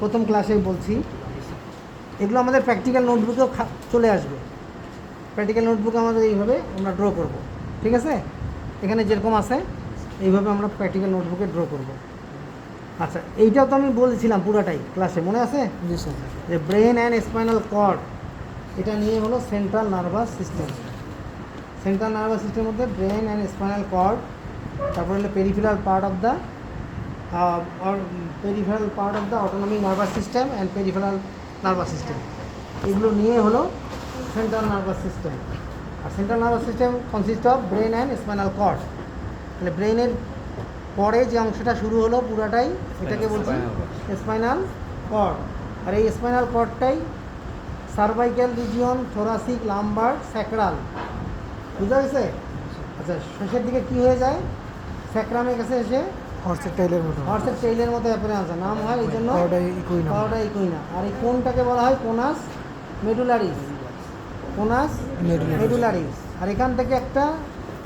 প্রথম ক্লাসেই বলছি, এগুলো আমাদের প্র্যাকটিক্যাল নোটবুকেও চলে আসবে। প্র্যাকটিক্যাল নোটবুকে আমাদের এইভাবে আমরা ড্র করব, ঠিক আছে? এখানে যেরকম আছে এইভাবে আমরা প্র্যাকটিক্যাল নোটবুকে ড্র করব। আচ্ছা, এইটাও তো আমি বলেছিলাম পুরাটাই ক্লাসে, মনে আছে? জি স্যার। যে ব্রেন অ্যান্ড স্পাইনাল কর্ড, এটা নিয়ে হলো central nervous system. Central nervous সিস্টেমের মধ্যে ব্রেন অ্যান্ড স্পাইনাল কর্ড, তারপরে হলো peripheral part of the autonomic nervous system and peripheral nervous system, এগুলো নিয়ে হলো সেন্ট্রাল নার্ভাস সিস্টেম। আর central nervous system consist of brain and spinal cord. তাহলে ব্রেনের পরে যে অংশটা শুরু হলো পুরাটাই এটাকে বলছি স্পাইনাল কর্ড। আর এই স্পাইনাল কর্ডটাই cervical region, thoracic, lumbar, sacral, বুঝা গেছে? আচ্ছা, শেষের দিকে কি হয়ে যায়? স্যাক্রামের কাছে এসে হর্সের টেইলের মতো। হর্সের টেইলের মতো অ্যাপিয়ারেন্স নাম হয়, এই জন্য কর্ডা ইকুইনা। Cauda equina. আর এই কোনটাকে বলা হয় কোনাস মেডুলারিস, কোনাস মেডুলারিস। আর এখান থেকে একটা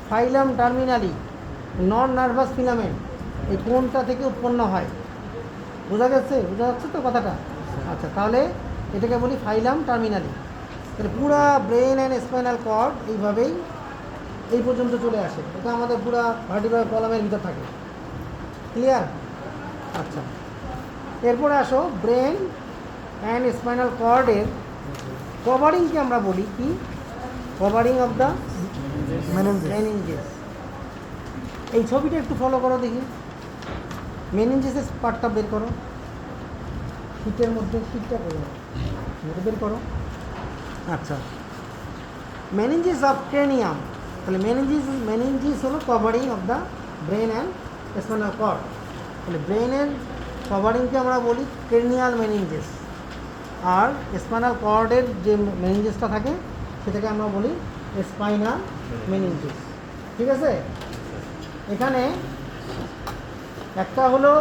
ফাইলাম টার্মিনালি নন নার্ভাস ফিলামেন্ট এই কোনটা থেকে উৎপন্ন হয়। বোঝা গেছে? বোঝা যাচ্ছে তো কথাটা? আচ্ছা, তাহলে এটাকে বলি ফাইলাম টার্মিনালি। তাহলে পুরা ব্রেন অ্যান্ড স্পাইনাল কর্ড এইভাবেই এই পর্যন্ত চলে আসে। এটা আমাদের পুরা ভার্টিব্রাল কলামের ভিতর থাকে। ক্লিয়ার? আচ্ছা, এরপরে আসো ব্রেন অ্যান্ড স্পাইনাল কর্ডের কভারিংকে আমরা বলি কি? Covering of the meninges. এই ছবিটা একটু ফলো করো দেখি। মেনিনজেসের পার্টটা বের করো, শীতের মধ্যে শীতটা বের করো। আচ্ছা, মেনিনজেস অফ ক্রেনিয়াম। তাহলে মেনিনজিস হলো covering of the brain and spinal cord. তাহলে ব্রেনের কভারিংকে আমরা বলি ক্রেনিয়াল মেনিনজেস, আর স্পাইনাল কর্ডের যে মেনিনজেসটা থাকে সেটাকে আমরা বলি স্পাইনাল মেনিনজেস। ঠিক আছে? এখানে একটা হলো,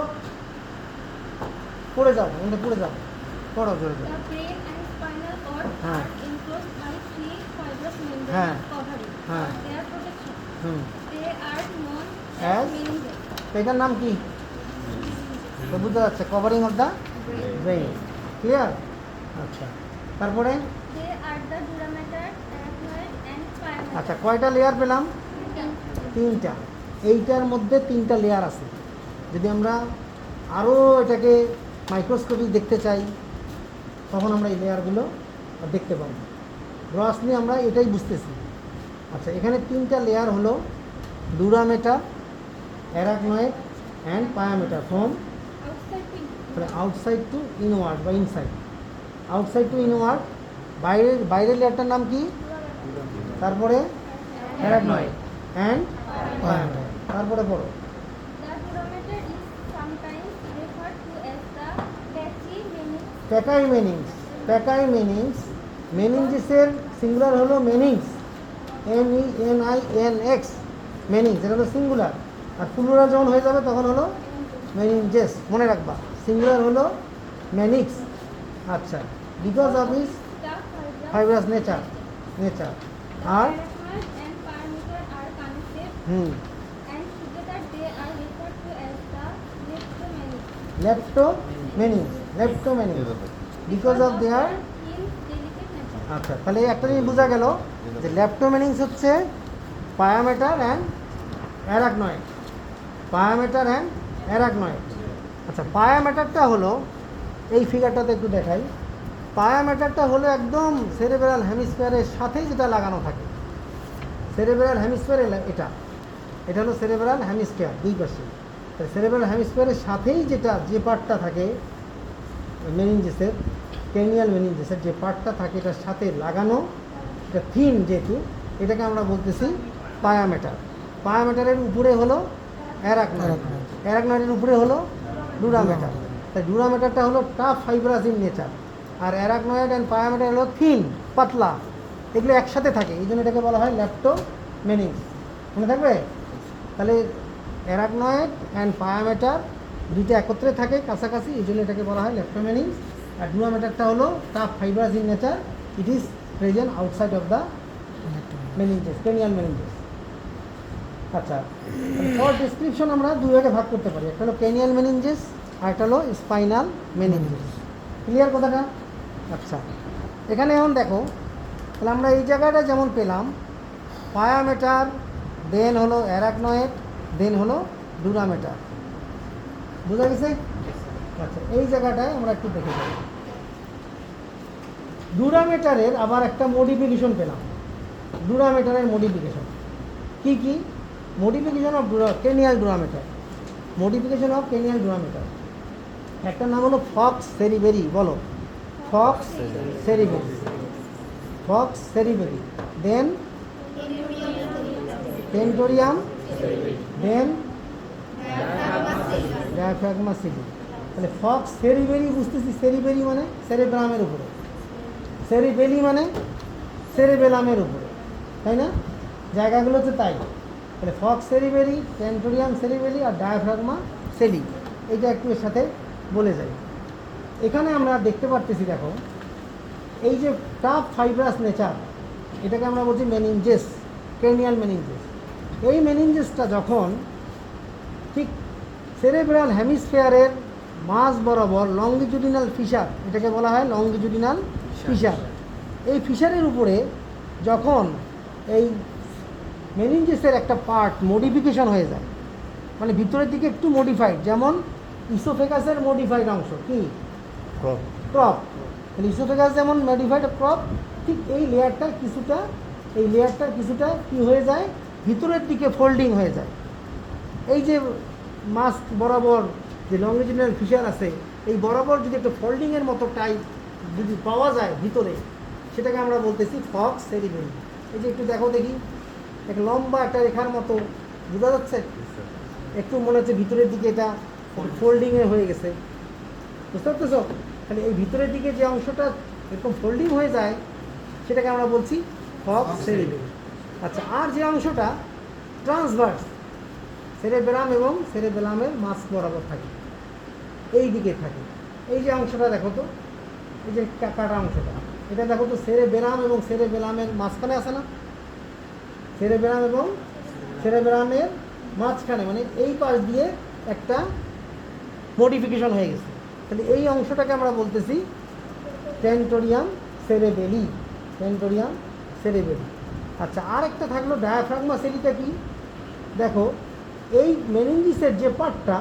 পড়ে যাও, পড়ে যাও, পড়ো জোরে জোরে। হ্যাঁ হ্যাঁ হ্যাঁ এটার নাম কি? তো বুঝতে যাচ্ছে, covering of the brain. Clear? আচ্ছা, তারপরে আচ্ছা, কয়টা লেয়ার পেলাম? তিনটা। এইটার মধ্যে তিনটা লেয়ার আছে। যদি আমরা আরও এটাকে মাইক্রোস্কোপিক দেখতে চাই তখন আমরা এই লেয়ারগুলো দেখতে পাবো। গ্রসলি আমরা এটাই বুঝতেছি। আচ্ছা, এখানে তিনটা লেয়ার হলো dura mater, arachnoid and pia mater from outside to inward বা ইনসাইড। আউটসাইড টু ইনওয়ার্ড, বাইরের লেয়ারটার নাম কি? তারপরে অ্যারাকনয়েড অ্যান্ড পায়ামেটার। তারপরে পড়ো। প্যাকাইমেনিংস। মেনিনজিসের সিঙ্গুলার হলো মেনিংস, MENINX, মেনিংস, এটা হলো সিঙ্গুলার। আর প্লুরাল যখন হয়ে যাবে তখন হলো মেনিনজেস, মনে রাখবা। সিঙ্গুলার হলো মেনিক্স। আচ্ছা, because of its fibrous nature. আর লেপ্টোমেনিংস বিকজ অফ দেয়ার। আচ্ছা, তাহলে একটা জিনিস বোঝা গেল যে লেপ্টোমেনিংস হচ্ছে পায়ামেটার অ্যান্ড অ্যারাকনয়েড। আচ্ছা, পায়ামেটারটা হলো এই ফিগারটাতে একটু দেখাই। পায়ামেটারটা হলো একদম সেরেব্রাল হেমিস্ফিয়ারের সাথেই যেটা লাগানো থাকে। সেরেব্রাল হেমিস্ফিয়ার এটা হলো সেরেব্রাল হেমিস্ফিয়ার, দুই পাশে। সেরেব্রাল হেমিস্ফিয়ারের সাথেই যে পার্টটা থাকে মেনিনজেসের, ক্রেনিয়াল মেনিনজেসের যে পার্টটা থাকে এটার সাথে লাগানো, এটা থিন যেহেতু, এটাকে আমরা বলতেছি পায়ামেটার। পায়ামেটারের উপরে হলো অ্যারাকনয়েডের উপরে হলো ডুরামেটার। তাই ডুরামেটারটা হলো টাফ ফাইব্রাস ইন নেচার, আর অ্যারাকনয়েড অ্যান্ড পায়ামেটার হলো থিন, পাতলা। এগুলো একসাথে থাকে, এই জন্য এটাকে বলা হয় লেপ্টোমেনিংস। মনে থাকবে? তাহলে অ্যারাকনয়েড অ্যান্ড পায়ামেটার দুইটা একত্রে থাকে কাছাকাছি, এই জন্য এটাকে বলা হয় লেপ্টোমেনিংস। আর ডুরামেটারটা হলো tough fibrous in nature, it is present outside of the meninges, cranial meninges. আচ্ছা, ফর ডিসক্রিপশন আমরা দুই ভাগে ভাগ করতে পারি, একটা হলো ক্রেনিয়াল মেনিনজেস আর একটা হলো স্পাইনাল মেনিনজেস। ক্লিয়ার কথাটা? আচ্ছা, এখানে এখন দেখো, তাহলে আমরা এই জায়গাটা যেমন পেলাম পায়ামেটার, দেন হলো অ্যারাকনয়েড, দেন হলো ডুরামেটার। বুঝা গেছে? আচ্ছা, এই জায়গাটায় আমরা একটু দেখে যাই। ডুরামেটারের আবার একটা মডিফিকেশন পেলাম। ডুরামেটারের মডিফিকেশন কি কি? Modification of cranial ডুরামেটার, modification of cranial ডুরামেটার। একটা নাম হলো ফক্স সেরিবেরি, বলো ফক্স সেরিবেরি, ফক্স সেরিবেরি, দেন টেন্টোরিয়াম, দেন ডায়াফ্রাগমা সিলি। তাহলে ফক্স সেরিবেরি বুঝতেছি, সেরিবেরি মানে সেরেব্রামের উপরে, সেরিবেলি মানে সেরেবেলামের উপরে, তাই না? জায়গাগুলো তো তাই। তাহলে ফক্স সেরিবেরি, টেন্টোরিয়াম সেরিবেলি আর ডায়াফ্রাগমা সেলি, এইটা একটু এর সাথে বলে যাই। এখানে আমরা দেখতে পারতেছি, দেখো এই যে টাফ ফাইব্রাস নেচার, এটাকে আমরা বলছি মেনিনজেস, ক্রেনিয়াল মেনিনজেস। এই মেনিনজেসটা যখন ঠিক সেরেব্রাল হেমিস্ফিয়ারের মাঝ বরাবর লংগিচুডিনাল ফিশার, এটাকে বলা হয় লংগিচুডিনাল ফিশার, এই ফিশারের উপরে যখন এই মেনিনজেসের একটা পার্ট মডিফিকেশন হয়ে যায়, মানে ভিতরের দিকে একটু মডিফাইড, যেমন ইসোফেগাসের মডিফাইড অংশ কি ক্রপ, তাহলে ইসোফেগাস যেমন মডিফাইড ক্রপ, ঠিক এই লেয়ারটার কিছুটা কি হয়ে যায়, ভিতরের দিকে ফোল্ডিং হয়ে যায়। এই যে মাস বরাবর যে লংগিচুডিনাল ফিশার আছে, এই বরাবর যদি একটা ফোল্ডিংয়ের মতো টাইপ যদি পাওয়া যায় ভিতরে, সেটাকে আমরা বলতেছি ফক্স সেরিবেরি। এই যে একটু দেখো দেখি, একটা লম্বা একটা রেখার মতো বোঝা যাচ্ছে, একটু মনে হচ্ছে ভিতরের দিকে এটা ফোল্ডিংয়ে হয়ে গেছে, বুঝতে পারতেছ? তাহলে এই ভিতরের দিকে যে অংশটা এরকম ফোল্ডিং হয়ে যায়, সেটাকে আমরা বলছি ফক্স সেরিবেরি। আচ্ছা, আর যে অংশটা ট্রান্সভার্স সেরেবেলাম এবং সেরেবেলামের মাঝ বরাবর থাকে, এই দিকে থাকে, এই যে অংশটা দেখো তো, এই যে কাটা অংশটা, এটা দেখো তো সেরেবেলাম এবং সেরেবেলামের মাঝখানে আছে না? সেরেবেলাম এবং সেরেবেলামের মাঝখানে, মানে এই পাশ দিয়ে একটা মডিফিকেশন হয়ে গেছে। তাহলে এই অংশটাকে আমরা বলতেছি টেন্টোরিয়াম সেরেবেলি, টেন্টোরিয়াম সেরেবেলি। আচ্ছা, আর একটা থাকলো ডায়াফ্রাগমা সেলিটা কি? দেখো এই মেনিনজিসের যে পার্টটা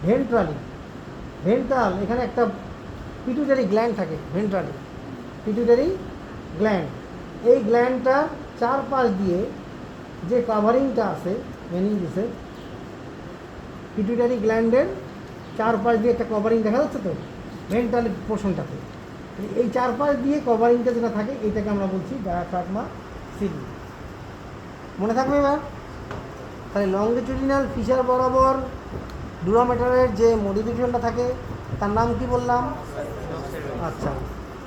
ভেন্ট্রাল, এখানে একটা পিটুইটারি গ্ল্যান্ড থাকে, ভেন্ট্রালি পিটুইটারি গ্ল্যান্ড, এই গ্ল্যান্ডটার চারপাশ দিয়ে যে কাভারিংটা আছে মেনিনজিসের, পিটুইটারি গ্ল্যান্ডের চারপাশ দিয়ে একটা কভারিং দেখা যাচ্ছে তো ভেন্ট্রাল পোর্শনটাতে, এই চারপাশ দিয়ে কভারিংটা যেটা থাকে, এইটাকে আমরা বলছি ডায়াফ্রাগমা সিলি। মনে থাকবে এবার? তাহলে লংগিচুডিনাল ফিশার বরাবর ডুরামেটারের যে মডিফিকেশনটা থাকে, তার নাম কি বললাম? আচ্ছা,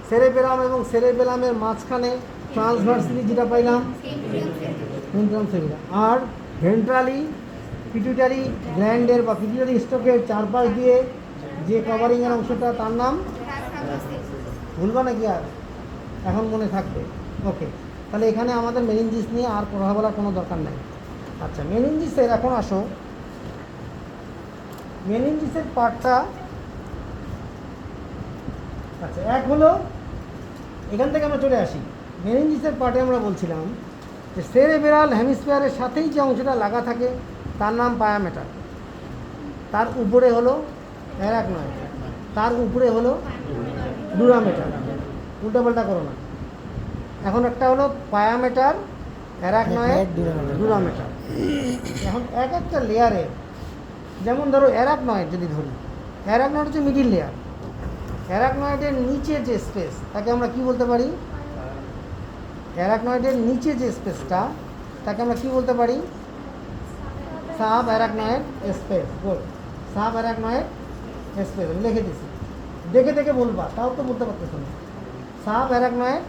সেরেবেলাম এবং সেরেবেলামের মাঝখানে ট্রান্সভার্সলি যেটা পাইলাম টেন্টোরিয়াম সেরিবেলি, আর ভেন্ট্রালি পিটুইটারি গ্ল্যান্ডের বা পিটুইটারি স্টকের চারপাশ দিয়ে যে কভারিংয়ের অংশটা, তার নাম ভুলবা নাকি? আর এখন মনে থাকবে? ওকে, তাহলে এখানে আমাদের মেনিনজিস নিয়ে আর কথা বলার কোনো দরকার নেই। আচ্ছা, মেনিনজিসের এখন আসো, মেনিনজিসের পার্টটা, আচ্ছা এক হলো, এখান থেকে আমরা চলে আসি মেনিনজিসের পার্টে। আমরা বলছিলাম যে সেরেবেরাল হেমিস্ফিয়ারের সাথেই যে অংশটা লাগা থাকে, তার নাম পায়ামেটার, তার উপরে হলো অ্যারাকনয়েড, তার উপরে হলো ডুরামেটার। উল্টাপাল্টা করো না। এখন একটা হলো পায়ামেটার, অ্যারাকনয়েড, ডুরামেটার। এখন এক একটা লেয়ারে, যেমন ধরো অ্যারাকনয়েড যদি ধরি, অ্যারাকনয়েড হচ্ছে মিডিল লেয়ার, অ্যারাকনয়েডের নিচে যে স্পেস, তাকে আমরা কি বলতে পারি? অ্যারাকনয়েডের নিচে যে স্পেসটা, তাকে আমরা কি বলতে পারি? Sub arachnoid space. Good, sub arachnoid space. আমি লিখে দিচ্ছি, দেখে দেখে বলবা, তাও তো বলতে পারতেছো না। সাব অ্যারাকনয়েড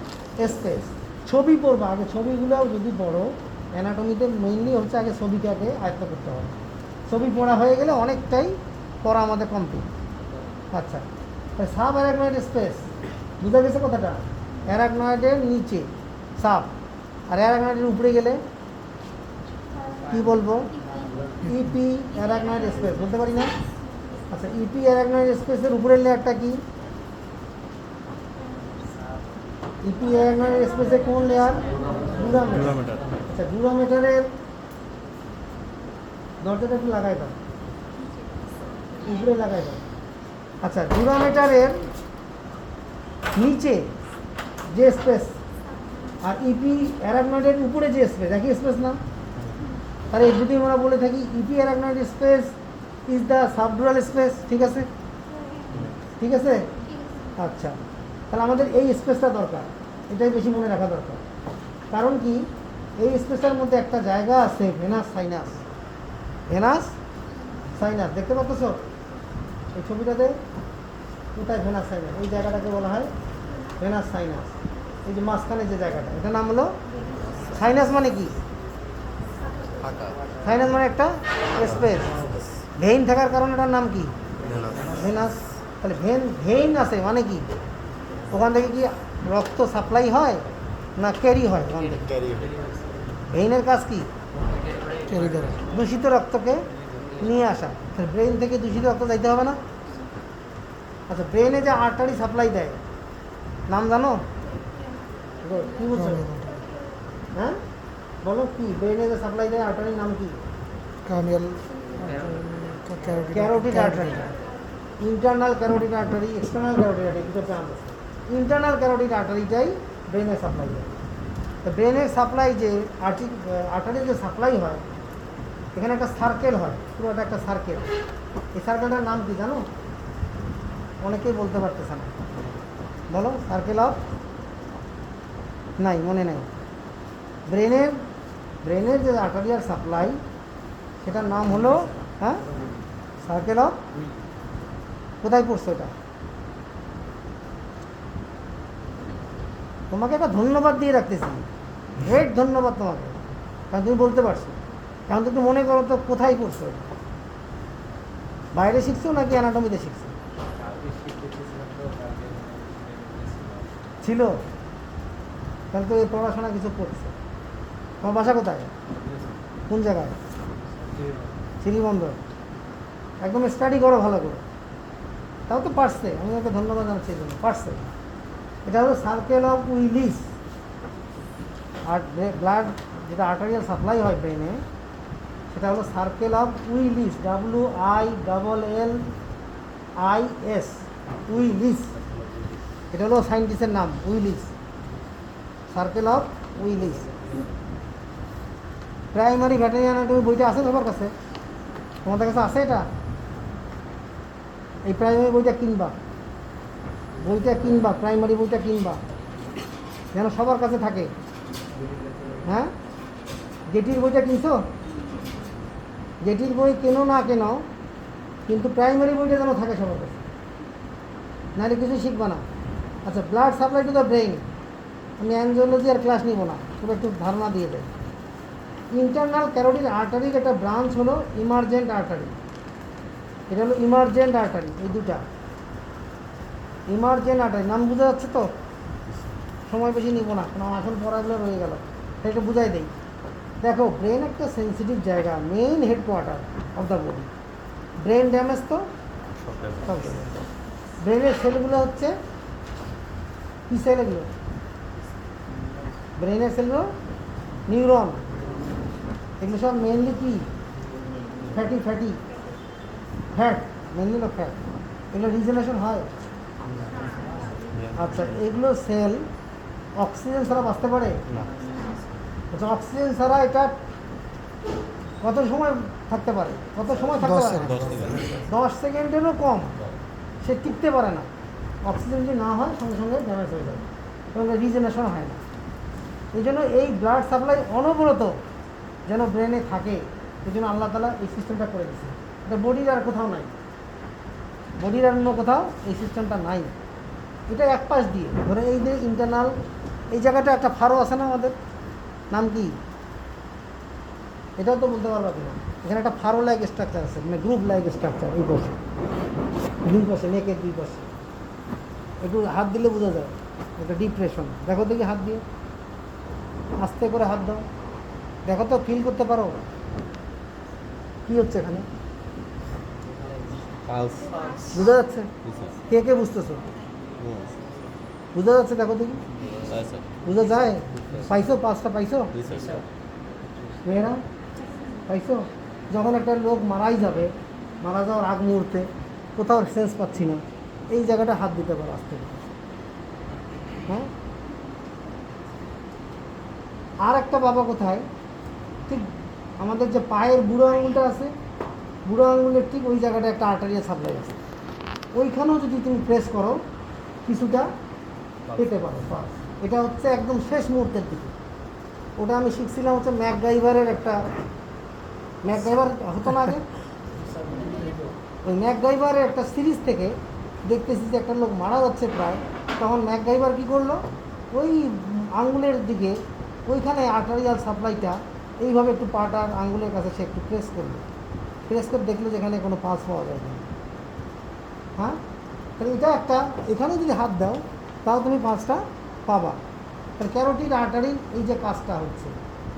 স্পেস, ছবি পড়বা আগে, ছবিগুলোও যদি পড়ো, অ্যানাটমিতে মেইনলি হচ্ছে আগে ছবিটাকে আয়ত্ত করতে হবে। ছবি পড়া হয়ে গেলে অনেকটাই পড়া আমাদের কমপ্লিট। আচ্ছা, সাব অ্যারাকনয়েড স্পেস, বুঝা গেছে কথাটা? অ্যারাকনয়েডের নিচে সাব, আর অ্যারাকনয়েডের উপরে গেলে কি বলবো? ইপি অ্যারাকনয়েড স্পেস, বলতে পারি না? আচ্ছা, ইপি অ্যারাকনয়েড স্পেসের উপরের লেয়ারটা কি? ইপি অ্যারাকনয়েড স্পেসে কোন লেয়ার? ডুরামিটার। আচ্ছা, ডুরামিটারের দরজাটা একটু লাগাই দাও, উপরে লাগাই দাও। আচ্ছা, ডুরামিটারের নিচে যে স্পেস আর ইপি অ্যারাকনয়েডের উপরে যে স্পেস, একই স্পেস না? তাহলে যদি আমরা বলে থাকি epi arachnoid space is the subdural space, ঠিক আছে? ঠিক আছে। আচ্ছা, তাহলে আমাদের এই স্পেসটা দরকার, এটাই বেশি মনে রাখা দরকার। কারণ কি, এই স্পেসের মধ্যে একটা জায়গা আছে ভেনাস সাইনাস। ভেনাস সাইনাস দেখতে পাচ্ছ এই ছবিটাতে? কোথায় ভেনাস সাইনাস? এই জায়গাটাকে বলা হয় ভেনাস সাইনাস। এই যে মাঝখানে যে জায়গাটা, এটার নাম হলো সাইনাস। মানে কি? সাইনাস মানে একটা স্পেস। ভেইন থাকার কারণে এটার নাম কি? ভেনাস। তাহলে ভেইন আছে মানে কি? ওখান থেকে কি রক্ত সাপ্লাই হয় না ক্যারি হয়? ওখান থেকে ভেইনের কাজ কি? ক্যারি করা, দূষিত রক্তকে নিয়ে আসা। তাহলে ব্রেন থেকে দূষিত রক্ত যাইতে হবে না? আচ্ছা, ব্রেনে যে আর্টারি সাপ্লাই দেয়, নাম জানো? কি বলছো? হ্যাঁ বলো, কি ব্রেনে যে সাপ্লাই দেয় আর্টারির নাম কি? Carotid artery. Internal carotid artery, external carotid artery, দুটো টার্ম আছে। ইন্টারনাল ক্যারোটিড আর্টারিটাই ব্রেনে সাপ্লাই দেয়। তো ব্রেনের সাপ্লাই যে আর্টারির যে সাপ্লাই হয়, এখানে একটা সার্কেল হয়, পুরোটা একটা সার্কেল। এই সার্কেলটার নাম কি জানো? অনেকেই বলতে পারতেছে না, বলো। সার্কেল অফ, নাই, মনে নেই। ব্রেনের যে আর্টারিয়াল সাপ্লাই, সেটার নাম হলো, হ্যাঁ, সার্কেল অফ। কোথায় পড়ছো এটা? তোমাকে একটা ধন্যবাদ দিয়ে রাখতেছি, গ্রেট ধন্যবাদ তোমাকে, কারণ তুমি বলতে পারছো। কারণ তুমি মনে করো তো কোথায় পড়ছো? বাইরে শিখছো নাকি অ্যানাটমিতে শিখছো? ছিল, তাহলে তো এই পড়াশোনা কিছু করছে। তোমার বাসা কোথায়? কোন জায়গায়? শ্রীবন্দর। একদম স্টাডি করো ভালো করে, তাও তো পারছে। আমি ওকে ধন্যবাদ জানাচ্ছি এই জন্য, পারছে। এটা হলো সার্কেল অফ উইলিস। আর ব্লাড যেটা আর্টারিয়াল সাপ্লাই হয় ব্রেনে, সেটা হলো circle of Willis, WILLIS, Willis. এটা হলো সায়েন্টিস্টের নাম, Willis, circle of Willis. Primary veterinary anatomy বইটা আছে তোমার কাছে? তোমাদের কাছে আছে এটা? এই প্রাইমারি বইটা কিনবা, প্রাইমারি বইটা কিনবা, যেন সবার কাছে থাকে। হ্যাঁ, গেটির বইটা কিনছো? গেটির বই কেনো না কেন, কিন্তু প্রাইমারি বইটা যেন থাকে সবার কাছে, নাহলে কিছু শিখবা না। আচ্ছা, blood supply to the brain, আমি অ্যাঞ্জিওলজি আর ক্লাস নিব না, তবে একটু ধারণা দিয়ে দেয়। ইন্টারনাল ক্যারোটিড আর্টারির একটা ব্রাঞ্চ হলো ইমার্জেন্ট আর্টারি। এটা হলো ইমার্জেন্ট আর্টারি। এই দুটা ইমার্জেন্ট আর্টারি, নাম বোঝা যাচ্ছে তো? সময় বেশি নিব না, কারণ এখন পড়াগুলো রয়ে গেল, তাই একটু বুঝাই দেই। দেখো, ব্রেন একটা সেন্সিটিভ জায়গা, main headquarter of the body. Brain damage তো সব। ব্রেনের সেলগুলো হচ্ছে কী সেল? এগুলো ব্রেনের সেলগুলো নিউরন। এগুলো সব মেনলি কি? ফ্যাট, মেনলি হলো ফ্যাট। এগুলো রিজেনারেশন হয়। আচ্ছা, এগুলো সেল অক্সিজেন ছাড়া বাঁচতে পারে না। আচ্ছা, অক্সিজেন ছাড়া এটা কত সময় থাকতে পারে? 10 সেকেন্ডেরও কম সে টিকতে পারে না। অক্সিজেন যদি না হয়, সঙ্গে সঙ্গে ড্যামেজ হয়ে যায় এবং রিজেনারেশন হয় না। এই জন্য এই ব্লাড সাপ্লাই অনবরত যেন ব্রেনে থাকে, এই জন্য আল্লাহ তাআলা এই সিস্টেমটা করে দিয়েছে। এটা বডির আর কোথাও নাই, বডির আর অন্য কোথাও এই সিস্টেমটা নাই। এটা এক পাশ দিয়ে ধরে, এই যে ইন্টারনাল, এই জায়গাটা একটা ফারো আছে না আমাদের, নাম কি? এটাও তো বলতে পারবা কিনা? এখানে একটা ফারো লাইক স্ট্রাকচার আছে, মানে গ্রুপ লাইক স্ট্রাকচার। এই পাশে, দুই পাশে, নেকের দুই পাশে একটু হাত দিলে বোঝা যায় এটা ডিপ্রেশন। দেখো দেখি হাত দিয়ে, আস্তে করে হাত দাও, দেখো তো, ফিল করতে পারো কি হচ্ছে এখানে? বোঝা যাচ্ছে? কে কে বুঝতেছো? বোঝা যাচ্ছে? দেখো দেখি, বোঝা যায়? পাইছো? পাঁচটা পাইছো? মেয়েরা পাইছো? যখন একটা লোক মারাই যাবে, মারা যাওয়ার আগ মুহূর্তে কোথাও সেন্স পাচ্ছি না, এই জায়গাটা হাত দিতে পারো আস্তে করে। হ্যাঁ, আর একটা বাবা কোথায়, ঠিক আমাদের যে পায়ের বুড়ো আঙুলটা আছে, বুড়ো আঙুলের ঠিক ওই জায়গাটা একটা আর্টারিয়া সাপ্লাই আছে, ওইখানেও যদি তুমি প্রেস করো কিছুটা পেতে পারো পাস। এটা হচ্ছে একদম শেষ মুহূর্তের দিকে। ওটা আমি শিখছিলাম হচ্ছে ম্যাকগাইভারের একটা, ম্যাকগাইভার হতো না আগে, ওই ম্যাকগাইভারের একটা সিরিজ থেকে দেখতেছি যে একটা লোক মারা যাচ্ছে প্রায়, তখন ম্যাকগাইভার কী করলো, ওই আঙ্গুলের দিকে ওইখানে আর্টারিয়াল সাপ্লাইটা এইভাবে একটু পাটার আঙ্গুলের কাছে সে একটু প্রেস করলো, প্রেস করে দেখলো যেখানে কোনো পাস পাওয়া যায় না। হ্যাঁ, তাহলে এটা একটা, এখানে যদি হাত দাও তাও তুমি পাঁচটা পাবা। তাহলে ক্যারোটিড আর্টারির এই যে কাজটা হচ্ছে,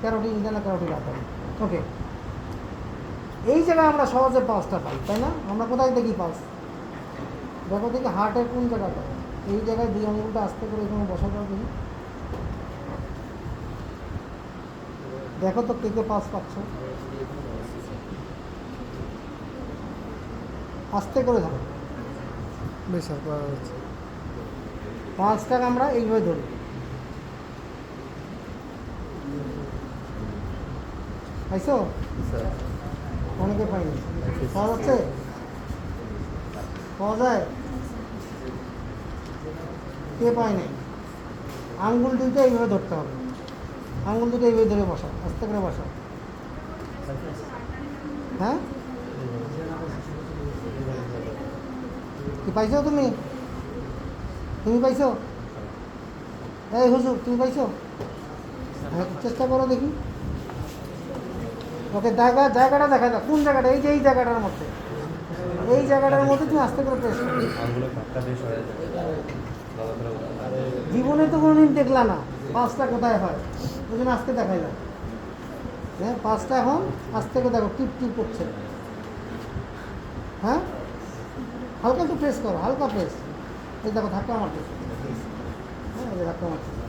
ক্যারোটিড ইন্টারনাল ক্যারোটিড আর্টারি। ওকে, এই জায়গায় আমরা সহজে পাঁচটা পাই, তাই না? আমরা কোথায় দেখি পাঁচ? দেখো দেখি হার্টের কোন জায়গাটা, এই জায়গায় দুই আঙুলটা আস্তে করে এখানে বসা দাও দেখি, দেখো তো কে কে পাঁচ পাচ্ছ, আস্তে করে ধরো। বেশ করা হচ্ছে। পাঁচটাকে আমরা এইভাবে ধরি, পাইছো? অনেকে পাইনি, পাওয়া যাচ্ছে? পাওয়া যায়? কে পায়নি? আঙ্গুল দুটো এইভাবে ধরতে হবে, আঙ্গুল দুটো এইভাবে ধরে বসা, আস্তে করে বসা। হ্যাঁ, কি পাইছো তুমি? তুমি পাইছো? এই হুজুর তুমি পাইছো? হ্যাঁ, চেষ্টা করো দেখি। ওকে, জায়গাটা দেখা যাক, কোন জায়গাটা? এই যে এই জায়গাটার মধ্যে, এই জায়গাটার মধ্যে তুমি আস্তে করে প্রেস করো। জীবনে তো কোনোদিন দেখলা না পাঁচটা কোথায় হয়, ওই জন্য আজকে দেখাইলাম। হ্যাঁ, পাঁচটা এখন আস্তে করে দেখো, টিপ টিপ করছে। হ্যাঁ, হালকা একটু প্রেস করো, হালকা প্রেস। এই দেখো ধাক্কা মারতেছে, হ্যাঁ এই যে ধাক্কা মারতেছে।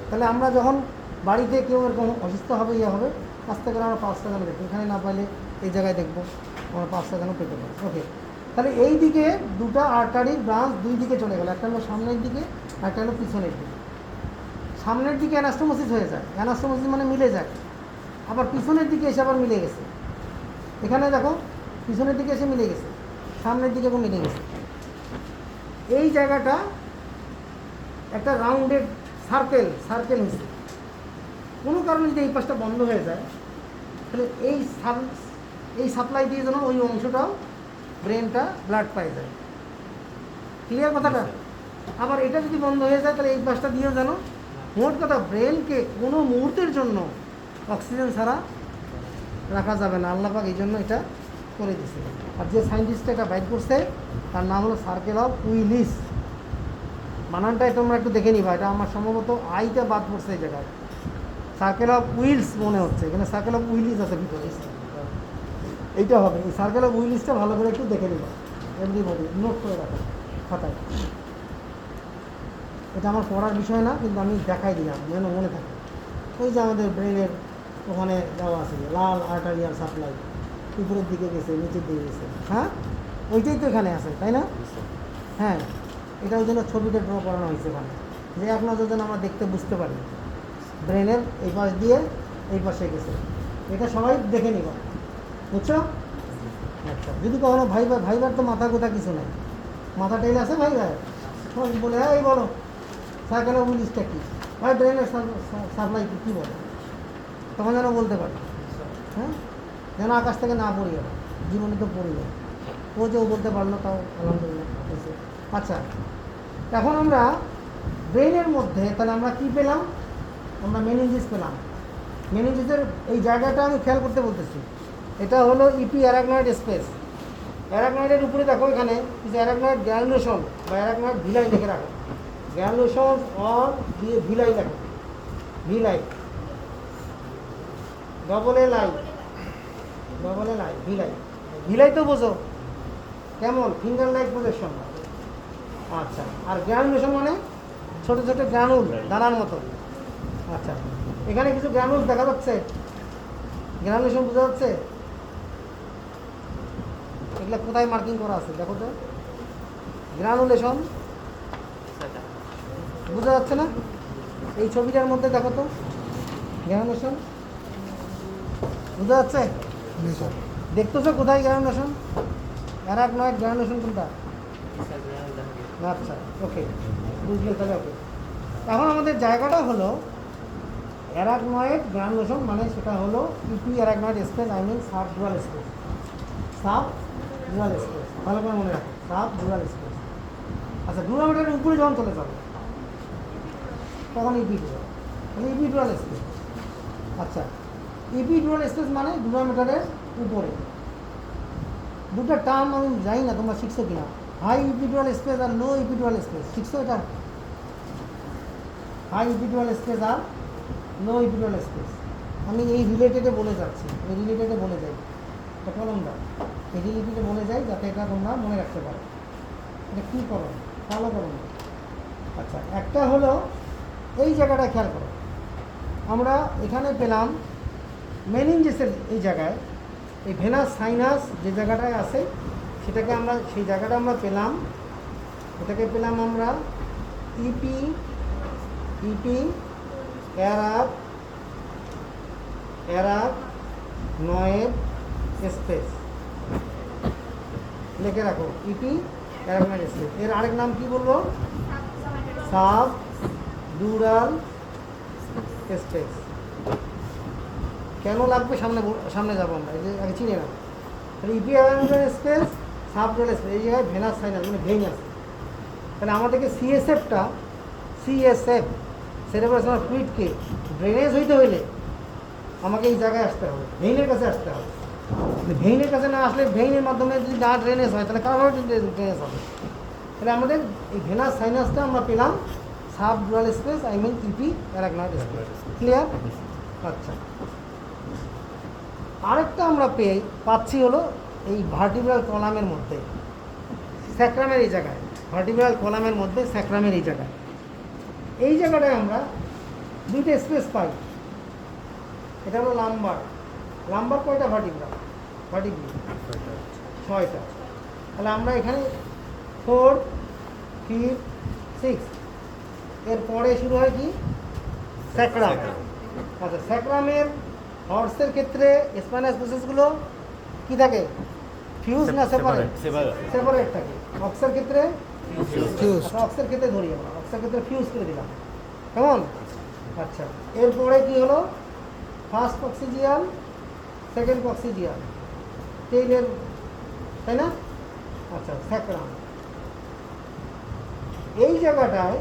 তাহলে আমরা যখন বাড়িতে কেউ এরকম অসুস্থ হবে, ইয়ে হবে, আস্তে করে আমরা পাঁচটা যেন দেখবো, এখানে না পাইলে এই জায়গায় দেখবো, আমরা পাঁচটা যেন পেতে পারি। ওকে, তাহলে এই দিকে দুটা আর্টারির ব্রাঞ্চ দুই দিকে চলে গেল, একটা হলো সামনের দিকে, একটা হলো পিছনের দিকে। সামনের দিকে অ্যানাস্টোমোসিস হয়ে যায়, অ্যানাস্টোমোসিস মানে মিলে যায়, আবার পিছনের দিকে এসে আবার মিলে গেছে। এখানে দেখো পিছনের দিকে এসে মিলে গেছে, সামনের দিকে মিলে গেছে। এই জায়গাটা একটা রাউন্ডেড সার্কেল হয়েছে। কোনো কারণে যদি এই পাশটা বন্ধ হয়ে যায়, তাহলে এই সাপ্লাই দিয়ে যেন ওই অংশটাও ব্রেনটা ব্লাড পাই যায়। ক্লিয়ার কথাটা? আবার এটা যদি বন্ধ হয়ে যায়, তাহলে এই পাশটা দিয়েও যেন, মোট কথা ব্রেনকে কোনো মুহূর্তের জন্য অক্সিজেন ছাড়া রাখা যাবে না। আল্লাহ পাক এই জন্য এটা করে দিছে। আর যে সায়েন্টিস্ট এটা বাইর করছে তার নাম হলো সার্কেল অফ উইলিস। বানানটাই তোমরা একটু দেখে নিবা, এটা আমার সম্ভবত আইটা বাদ পড়ছে এই জায়গায়, সার্কেল অফ উইলস মনে হচ্ছে, এখানে সার্কেল অফ উইলিস আছে ভিতরে, এইটা হবে। এই সার্কেল অফ উইলিসটা ভালো করে একটু দেখে নিবা, এভরিবডি নোট করে রাখো খাতায়। এটা আমার পড়ার বিষয় না, কিন্তু আমি দেখাই দিলাম যেন মনে থাকে। ওই যে আমাদের ব্রেনের ওখানে দেওয়া আছে লাল আর্টারিয়াল সাপ্লাই, উপরের দিকে গেছে, নিচের দিকে গেছে। হ্যাঁ, ওইটাই তো এখানে আছে, তাই না? হ্যাঁ, এটা ওই জন্য ছবিটা ড্র করানো হয়েছে এখানে, যে এক নজর যেন আমরা দেখতে বুঝতে পারি ব্রেনের এই পাশ দিয়ে এই পাশে গেছে। এটা সবাই দেখে নিবা, বুঝছো? আচ্ছা, যদি কখনো ভাইবার তো মাথা কোথা কিছু নেই, মাথা টেনে আছে ভাইবার বলে, হ্যাঁ এই বলো সার্কেল অফ উইলিসটা কি, ভাই ব্রেনের সাপ্লাই কী বলে, তখন যেন বলতে পারি। হ্যাঁ, যেন আকাশ থেকে না পড়ি, ওরা জীবনে তো পড়ি না, ও যে ও বলতে পারলো তাও আলহামদুলিল্লাহ। আচ্ছা, এখন আমরা ব্রেনের মধ্যে তাহলে আমরা কী পেলাম? আমরা মেনিনজিস পেলাম। মেনিনজিসের এই জায়গাটা আমি খেয়াল করতে বলতেছি, এটা হলো ইপি অ্যারাকনয়েড স্পেস। অ্যারাকনয়েডের উপরে দেখো এখানে কিছু অ্যারাকনয়েড গ্র্যানুলেশন বা অ্যারাকনয়েড ভিলাই লিখে রাখো, গ্র্যানুলেশন অর দিয়ে ভিলাই লেখো, villi double L I villi. Villi তো বোঝো কেমন, ফিঙ্গার লাইক প্রজেকশন। আচ্ছা, আর গ্র্যানুলেশন মানে ছোট ছোট গ্রানুল দানার মতো। আচ্ছা, এখানে কিছু গ্রানুল দেখা যাচ্ছে, গ্রানুলেশন বোঝা যাচ্ছে? এগুলো কোথায় মার্কিং করা আছে দেখো তো, গ্রানুলেশন বোঝা যাচ্ছে না? এই ছবিটার মধ্যে দেখো তো গ্রানুলেশন বোঝা যাচ্ছে? জি স্যার। দেখতেছো কোথায় গ্রানুলেশন? অ্যারাকনয়েড গ্রানুলেশন কোনটা? আচ্ছা, ওকে, বুঝলে তাহলে ওকে। এখন আমাদের জায়গাটা হলো অ্যারাকনয়েড গ্রানুলেশন, মানে সেটা হলো epi arachnoid space, I mean subdural space. Subdural space ভালো করে মনে রাখো, সাব ডুয়াল স্পেস। আচ্ছা, ডুরামিটারের উপরে যখন চলে যাবে তখন ইপি ডুয়াল, মানে ইপি ডুয়াল স্পেস। আচ্ছা, ইপি ডুয়াল স্পেস মানে ডুরামিটারের উপরে। দুটো টার্ম আমি জানি না তোমরা শিখছো কিনা, হাই ইপিডুয়াল স্পেস আর লো ইপিডুয়াল স্পেস, শিখছো এটা? হাই ইপিডুয়াল স্পেস আর লো ইপিডুয়াল স্পেস। আমি এই রিলেটেডে বলে যাচ্ছি, এই রিলেটেডে বলে যাই, এটা কলম দাও, এই রিলেটেডে বলে যাই যাতে এটা তোমরা মনে রাখতে পারো। এটা কী করো, ফলো করো। আচ্ছা, একটা হলো এই জায়গাটা খেয়াল করো, আমরা এখানে পেলাম মেনিনজেসের এই জায়গায়, এই ভেনাস সাইনাস যে জায়গাটায় আছে সেটাকে আমরা, সেই জায়গাটা আমরা পেলাম, এটাকে পেলাম আমরা ইপি ইপি অ্যারাকনয়েড স্পেস লিখে রাখো, ইপি অ্যারাকনয়েড স্পেস। এর আরেক নাম কি বলবো? Sub ডুরাল space. কেন লাগবে সামনে সামনে যাবো আমরা, এই যে আগে চিনি না। তাহলে epi arachnoid space, sub ডুরাল space, এই জায়গায় ভেনাস সাইনাস মানে ভেইন আছে। তাহলে আমাদেরকে সিএসএফটা, সিএসএফ সেরেব্রাল ফ্লুইডকে ড্রেনেজ হইতে হইলে আমাকে এই জায়গায় আসতে হবে, ভেইনের কাছে আসতে হবে। ভেইনের কাছে না আসলে, ভেইনের মাধ্যমে যদি না ড্রেনেজ হয় তাহলে কারোর ড্রেনেজ হবে। তাহলে আমাদের এই ভেনাস সাইনাসটা আমরা পেলাম sub ডুরাল space, I mean epi arachnoid space. Clear? আচ্ছা, আরেকটা আমরা পাচ্ছি হলো এই ভার্টিব্রাল কলামের মধ্যে, স্যাক্রামের এই জায়গায়, ভার্টিব্রাল কলামের মধ্যে স্যাক্রামের এই জায়গায়, এই জায়গাটায় আমরা দুইটা স্পেস পাই। এটা হলো লাম্বার। লাম্বার কয়টা ভার্টিব্রাল? ভার্টিব্রাল 6টা। তাহলে আমরা এখানে 4, 5, 6, এরপরে শুরু হয় কি? স্যাক্রাম। আচ্ছা, স্যাক্রামের হর্সের ক্ষেত্রে স্পাইনাস প্রসেসগুলো কি থাকে? ফিউজ না সেপারেট? সেপারেট থাকে। অক্সের ক্ষেত্রে ফিউজ। অক্সের ক্ষেত্রে ধরি আমরা, অক্সের ক্ষেত্রে ফিউজ করে দিলাম, কেমন? আচ্ছা, এরপরে কি হলো? ফার্স্ট কক্সিজিয়াল, সেকেন্ড কক্সিজিয়াল, টেইলের, তাই না? আচ্ছা, স্যাক্রাম এই জায়গাটায়,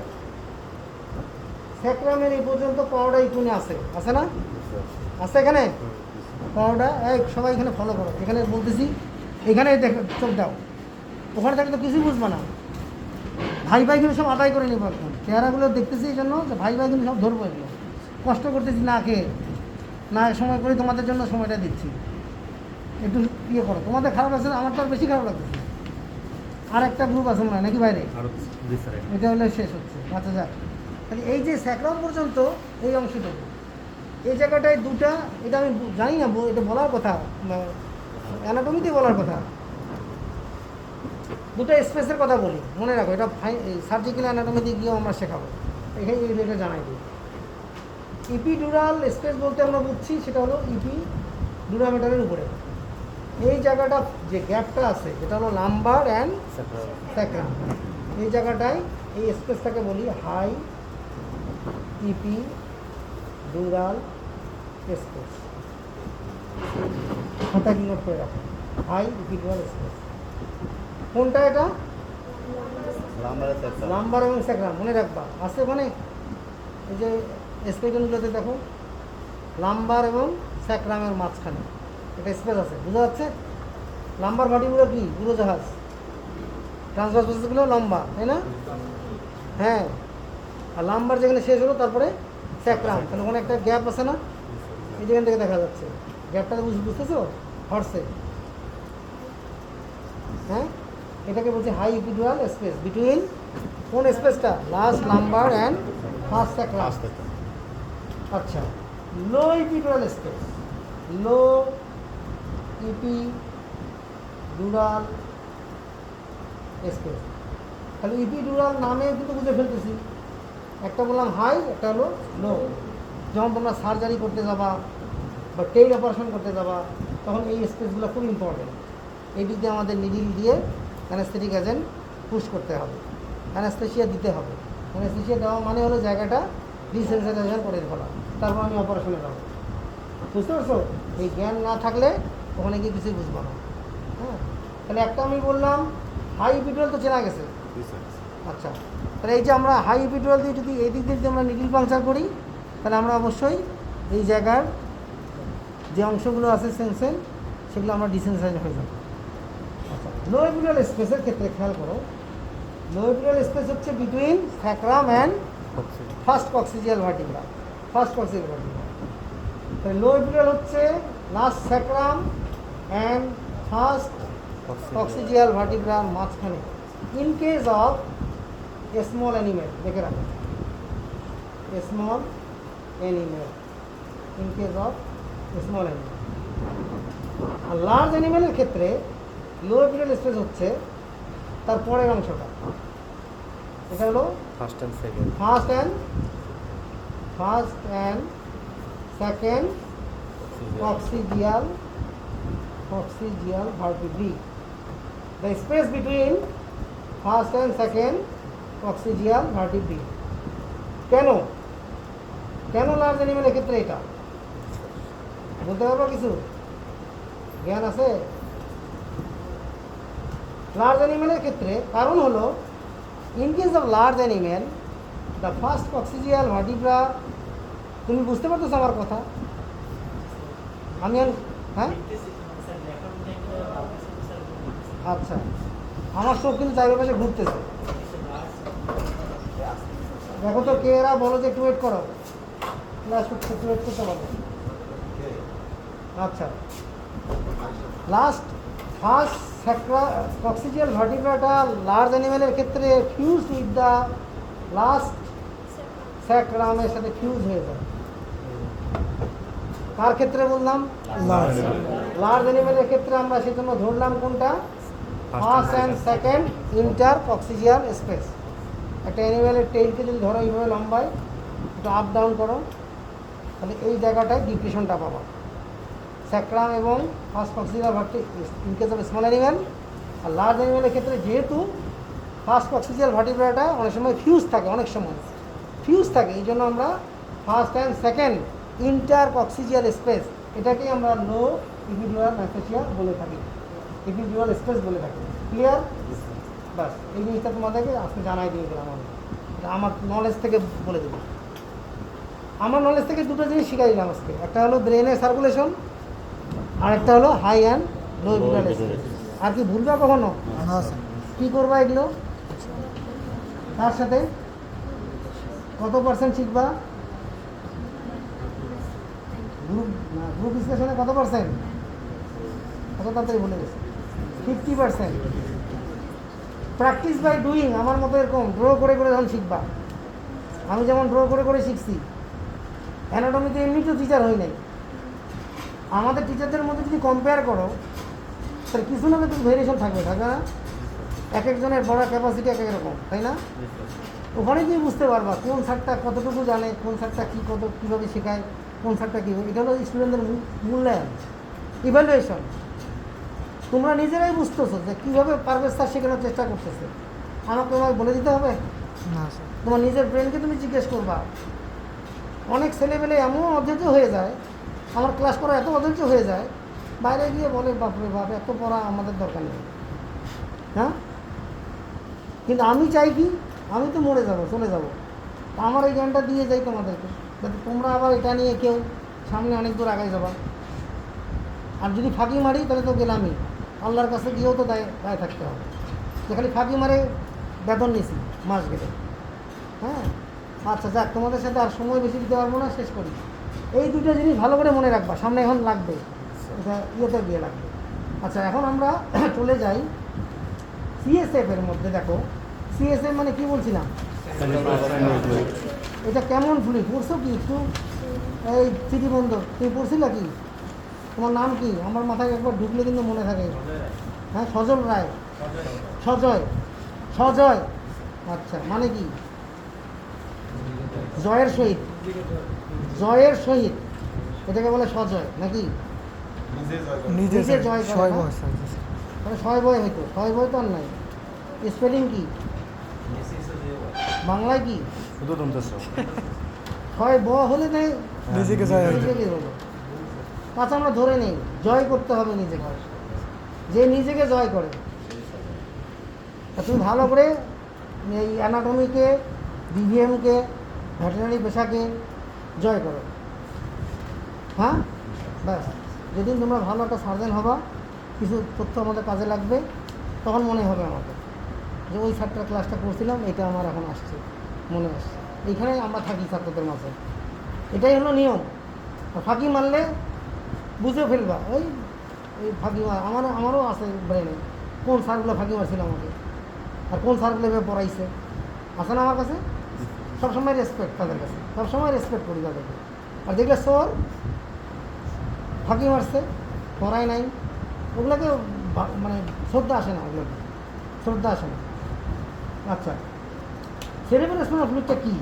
স্যাক্রামের এই পর্যন্ত পাওয়াটা ইকুনে আছে, আছে না? আছে এখানে পাওয়াটা। সবাই এখানে ফলো করো, এখানে বলতেছি, এখানে দেখো, চোখ দাও, ওখানে থাকলে তো কিছুই বুঝবো না। ভাই ভাইগুলো সব আদায় করে নেবো এখন, চেহারাগুলো দেখতেছি এই জন্য যে ভাই ভাইগুলো সব ধরবো, এগুলো কষ্ট করতেছি না খেয়ে, না সময় করে তোমাদের জন্য সময়টা দিচ্ছি। একটু ইয়ে করো, তোমাদের খারাপ আছে, আমার তো আর বেশি খারাপ লাগতেছে। আর একটা গ্রুপ আছে মনে হয় নাকি বাইরে, এটা হলে শেষ হচ্ছে। আচ্ছা, যাক, তাহলে এই যে স্যাক্রাম পর্যন্ত এই অংশটুকু, এই জায়গাটায় দুটা, এটা আমি জানি না, এটা বলার কথা, অ্যানাটমিতে বলার কথা, দুটো স্পেসের কথা বলি, মনে রাখো। এটা সার্জিক্যাল অ্যানাটমিতে গিয়েও আমরা শেখাবো, এখানে এটা জানাই দিই। ইপিডুরাল স্পেস বলতে আমরা বুঝছি সেটা হলো ইপি ডুরামিটারের উপরে এই জায়গাটা, যে গ্যাপটা আছে এটা হলো লাম্বার অ্যান্ড স্যাক্রাম। এই জায়গাটায় এই স্পেসটাকে বলি হাই ইপি ডুরাল স্পেস। খাতা কি নোট করে রাখো, হাই ইপি ডুরাল স্পেস। কোনটা এটা? লাম্বার এবং স্যাক্রাম, মনে রাখবা। আছে ওখানে এই যে স্পেসগুলোতে দেখো, লাম্বার এবং স্যাক্রামের মাঝখানে একটা স্পেস আছে, বোঝা যাচ্ছে? লাম্বার ভাটিগুলো কি? উড়োজাহাজ, ট্রান্সভার্স প্রসেসগুলো লম্বা, তাই না? হ্যাঁ, আর লাম্বার যেখানে শেষ হলো তারপরে স্যাক্রাম, তাহলে ওখানে একটা গ্যাপ আছে না? এই যেখান থেকে দেখা যাচ্ছে গ্যাপটাকে, বুঝতেছো? হর্সে, হ্যাঁ, এটাকে বলছে হাই ইপিডুরাল স্পেস বিটুইন কোন স্পেসটা? Last lumber and first sacrum. আচ্ছা, লো ইপিডুরাল স্পেস, লো ইপিডুরাল স্পেস। তাহলে ইপিডুরাল নামে কিন্তু বুঝে ফেলতেছি, একটা বললাম হাই, একটা হলো লো। যখন তোমরা সার্জারি করতে যাবা বা টেইল অপারেশন করতে যাবা, তখন এই স্পেসগুলো খুব ইম্পর্টেন্ট। এই দিক দিয়ে আমাদের নিডিল দিয়ে অ্যানাস্থেটিক এজেন্ট পুশ করতে হবে, অ্যানাস্থেশিয়া দিতে হবে। অ্যানাস্থেশিয়া দেওয়া মানে হলো জায়গাটা ডিসেন্সিটাইজেশন করে ফেলা, তারপর আমি অপারেশনে যাবো। বুঝতে পারছো? এই জ্ঞান না থাকলে ওখানে গিয়ে কিছুই বুঝবো না। হ্যাঁ, তাহলে একটা আমি বললাম হাই ইপিডুরাল তো চেনা গেছে। আচ্ছা, তাহলে এই যে আমরা হাই ইপিডুরাল দিয়ে যদি এই দিক দিয়ে যদি আমরা নিডিল পাংচার করি, তাহলে আমরা অবশ্যই এই জায়গার যে অংশগুলো আছে সেন্সেন, সেগুলো আমরা ডিসেন্সাইজ হয়ে যাবো। আচ্ছা, লো ইপিডুরাল স্পেসের ক্ষেত্রে খেয়াল করো, লো ইপিডুরাল স্পেস হচ্ছে between sacrum and first coccygeal vertebra. First coccygeal vertebra, তাহলে লো ইপিডুরাল হচ্ছে last sacrum and first coccygeal ভার্টিব্রার মাঝখানে। In case of a small animal, দেখে রাখো, a small animal, in case of small animal. আর large অ্যানিমেলের ক্ষেত্রে low epidural space হচ্ছে তার পরের অংশটা, এটা হলো first and second second coccygeal vertebrae. The space between first and second coccygeal vertebrae. কেন লার্জ অ্যানিমেলের ক্ষেত্রে এটা বলতে পারবো? কিছু জ্ঞান আছে? লার্জ অ্যানিমেলের ক্ষেত্রে কারণ হলো, in case of large animal the first coccygeal vertebra, তুমি বুঝতে পারতেছো আমার কথা? আমি হ্যাঁ, আচ্ছা, আমার চোখ কিন্তু চারিপাশে ঘুরতেছে। দেখো তো কে এরা, বলো যে একটু ওয়েট করো, একটু ওয়েট করতে পারবো। আচ্ছা, ফার্স্ট কক্সিজিয়াল ভার্টিব্রাটা লার্জ অ্যানিমেলের ক্ষেত্রে ফিউজ উইথ দ্য লাস্ট স্যাক্রামের সাথে ফিউজ হয়ে যায়। কার ক্ষেত্রে বললাম? লার্জ অ্যানিমেলের ক্ষেত্রে আমরা সেজন্য ধরলাম কোনটা? First and second inter coccygeal space. একটা অ্যানিমেলের টেইলকে যদি ধরো এইভাবে লম্বায়, একটু আপ ডাউন করো, তাহলে এই জায়গাটায় ডিপ্রেশনটা পাবা। স্যাক্রাম এবং first coccygeal vertebra in case of small animal. আর লার্জ অ্যানিমেলের ক্ষেত্রে যেহেতু ফার্স্ট কক্সিজিয়াল ভার্টিব্রাটা অনেক সময় ফিউজ থাকে, এই জন্য আমরা first and second inter coccygeal space, এটাকেই আমরা লো ইপিডুরাল অ্যানাস্থেশিয়া বলে থাকি, ইপিডুরাল স্পেস বলে থাকি। ক্লিয়ার? বাস, এই জিনিসটা তোমাদেরকে আজকে জানাই দিয়ে গেলাম। এটা আমার নলেজ থেকে বলে দেবো। আমার নলেজ থেকে দুটো জিনিস শিখাই দিলাম আজকে, একটা হলো ব্রেনের সার্কুলেশন, আর একটা হলো high and low epidural space. আর কি ভুলবা কখনো? কী করবা এগুলো? তার সাথে কত পার্সেন্ট শিখবা? গ্রুপ ডিসকাশনে কত পার্সেন্ট? কত তাড়াতাড়ি ভুলে গেছে? 50%। প্র্যাকটিস বাই ডুইং, আমার মতো এরকম ড্র করে যখন শিখবা। আমি যেমন ড্র করে শিখছি, অ্যানাটমিতে এমনি তো টিচার হই নাই। আমাদের টিচারদের মধ্যে যদি কম্পেয়ার করো, তাহলে কিছু না কিছু ভেরিয়েশন থাকবে না? এক একজনের বড় ক্যাপাসিটি এক এক রকম, তাই না? ওখানে তুমি বুঝতে পারবা কোন স্যারটা কতটুকু জানে, কোন স্যারটা কীভাবে শেখায়, কোন স্যারটা কীভাবে। এটা হলো স্টুডেন্টদের মূল্যায়ন, ইভ্যালুয়েশন। তোমরা নিজেরাই বুঝতেছো যে কীভাবে পারভেজ স্যার শেখানোর চেষ্টা করতেছে। আমাকে বলে দিতে হবে না স্যার, তোমার নিজের ব্রেনকে তুমি জিজ্ঞেস করবা। অনেক ছেলেবেলে এমন অধৈর্য হয়ে যায়, আমার ক্লাস করা এত অধৈর্য হয়ে যায়, বাইরে গিয়ে বলে বাপরে বাপ, এত পড়া আমাদের দরকার নেই। হ্যাঁ, কিন্তু আমি চাই কি, আমি তো মরে যাব, চলে যাব, আমার এই জ্ঞানটা দিয়ে যাই তোমাদেরকে, যাতে তোমরা আবার এটা নিয়ে কেউ সামনে অনেক দূর আগায় যাবা। আর যদি ফাঁকি মারি তাহলে তো গেলামই, আল্লাহর কাছে গিয়েও তো দায় থাকতে হবে যে খালি ফাঁকি মারে বেতন নিছি মাস গেলে। হ্যাঁ, আচ্ছা যাক, তোমাদের সাথে আর সময় বেশি দিতে পারবো না, শেষ করি। এই দুটো জিনিস ভালো করে মনে রাখবা, সামনে এখন লাগবে, এটা ইয়েতে গিয়ে লাগবে। আচ্ছা, এখন আমরা চলে যাই সিএসএফ এর মধ্যে। দেখো সিএসএম মানে কি বলছিলাম? এটা কেমন ফ্লুইড পড়ছো কি একটু? এই চিঠি বন্ধ, তুমি পড়ছিল কি? তোমার নাম কি? আমার মাথায় একবার ঢুকলে কিন্তু মনে থাকে। হ্যাঁ, সজল রায়। সজয়, সজয়। আচ্ছা, মানে কি? জয়ের সহিত, জয়ের সহিত, এটাকে বলে সজয় নাকি? নিজে নিজে জয় করে ছয় না? বয়স আর কি। তাহলে ছয় বয় হইতো, ছয় বয় তো আর নাই। স্পেলিং কি? বাংলায় কি? শুধু দন্তেস ছয় ব হলে তাই নিজেকে জয় হইতো। নিজেকে হলো। আচ্ছা, আমরা ধরে নেই জয় করতে হবে নিজেকে, যে নিজেকে জয় করে। তা তুমি ভালো করে এই অ্যানাটমিকে, বিভিএমকে, ভেটেরিনারি পেশাকে জয় করো। হ্যাঁ, ব্যাস। যেদিন তোমরা ভালো একটা সার্জেন হবা, কিছু তথ্য আমাদের কাজে লাগবে, তখন মনে হবে আমাকে যে ওই ছাত্রের ক্লাসটা করছিলাম, এটা আমার এখন আসছে, মনে আসছে। এইখানে আমরা থাকি ছাত্রদের মাঝে, এটাই হলো নিয়ম। আর ফাঁকি মারলে বুঝে ফেলবা, ওই ফাঁকি মার আমারও আছে ব্রেনে, কোন স্যারগুলো ফাঁকি মারছিল আমাকে, আর কোন স্যারগুলো এভাবে পড়াইছে, আছে না আমার কাছে? সবসময় রেসপেক্ট তাদের কাছে, সবসময় রেসপেক্ট করি তাদেরকে। আর যেগুলো সোর ফাঁকি মারছে, পড়ায় নাই, ওগুলোকে মানে শ্রদ্ধা আসে না, ওগুলোকে শ্রদ্ধা আসে না। আচ্ছা, সেরেব্রাল স্পাইনাল ফ্লুইডটা কী?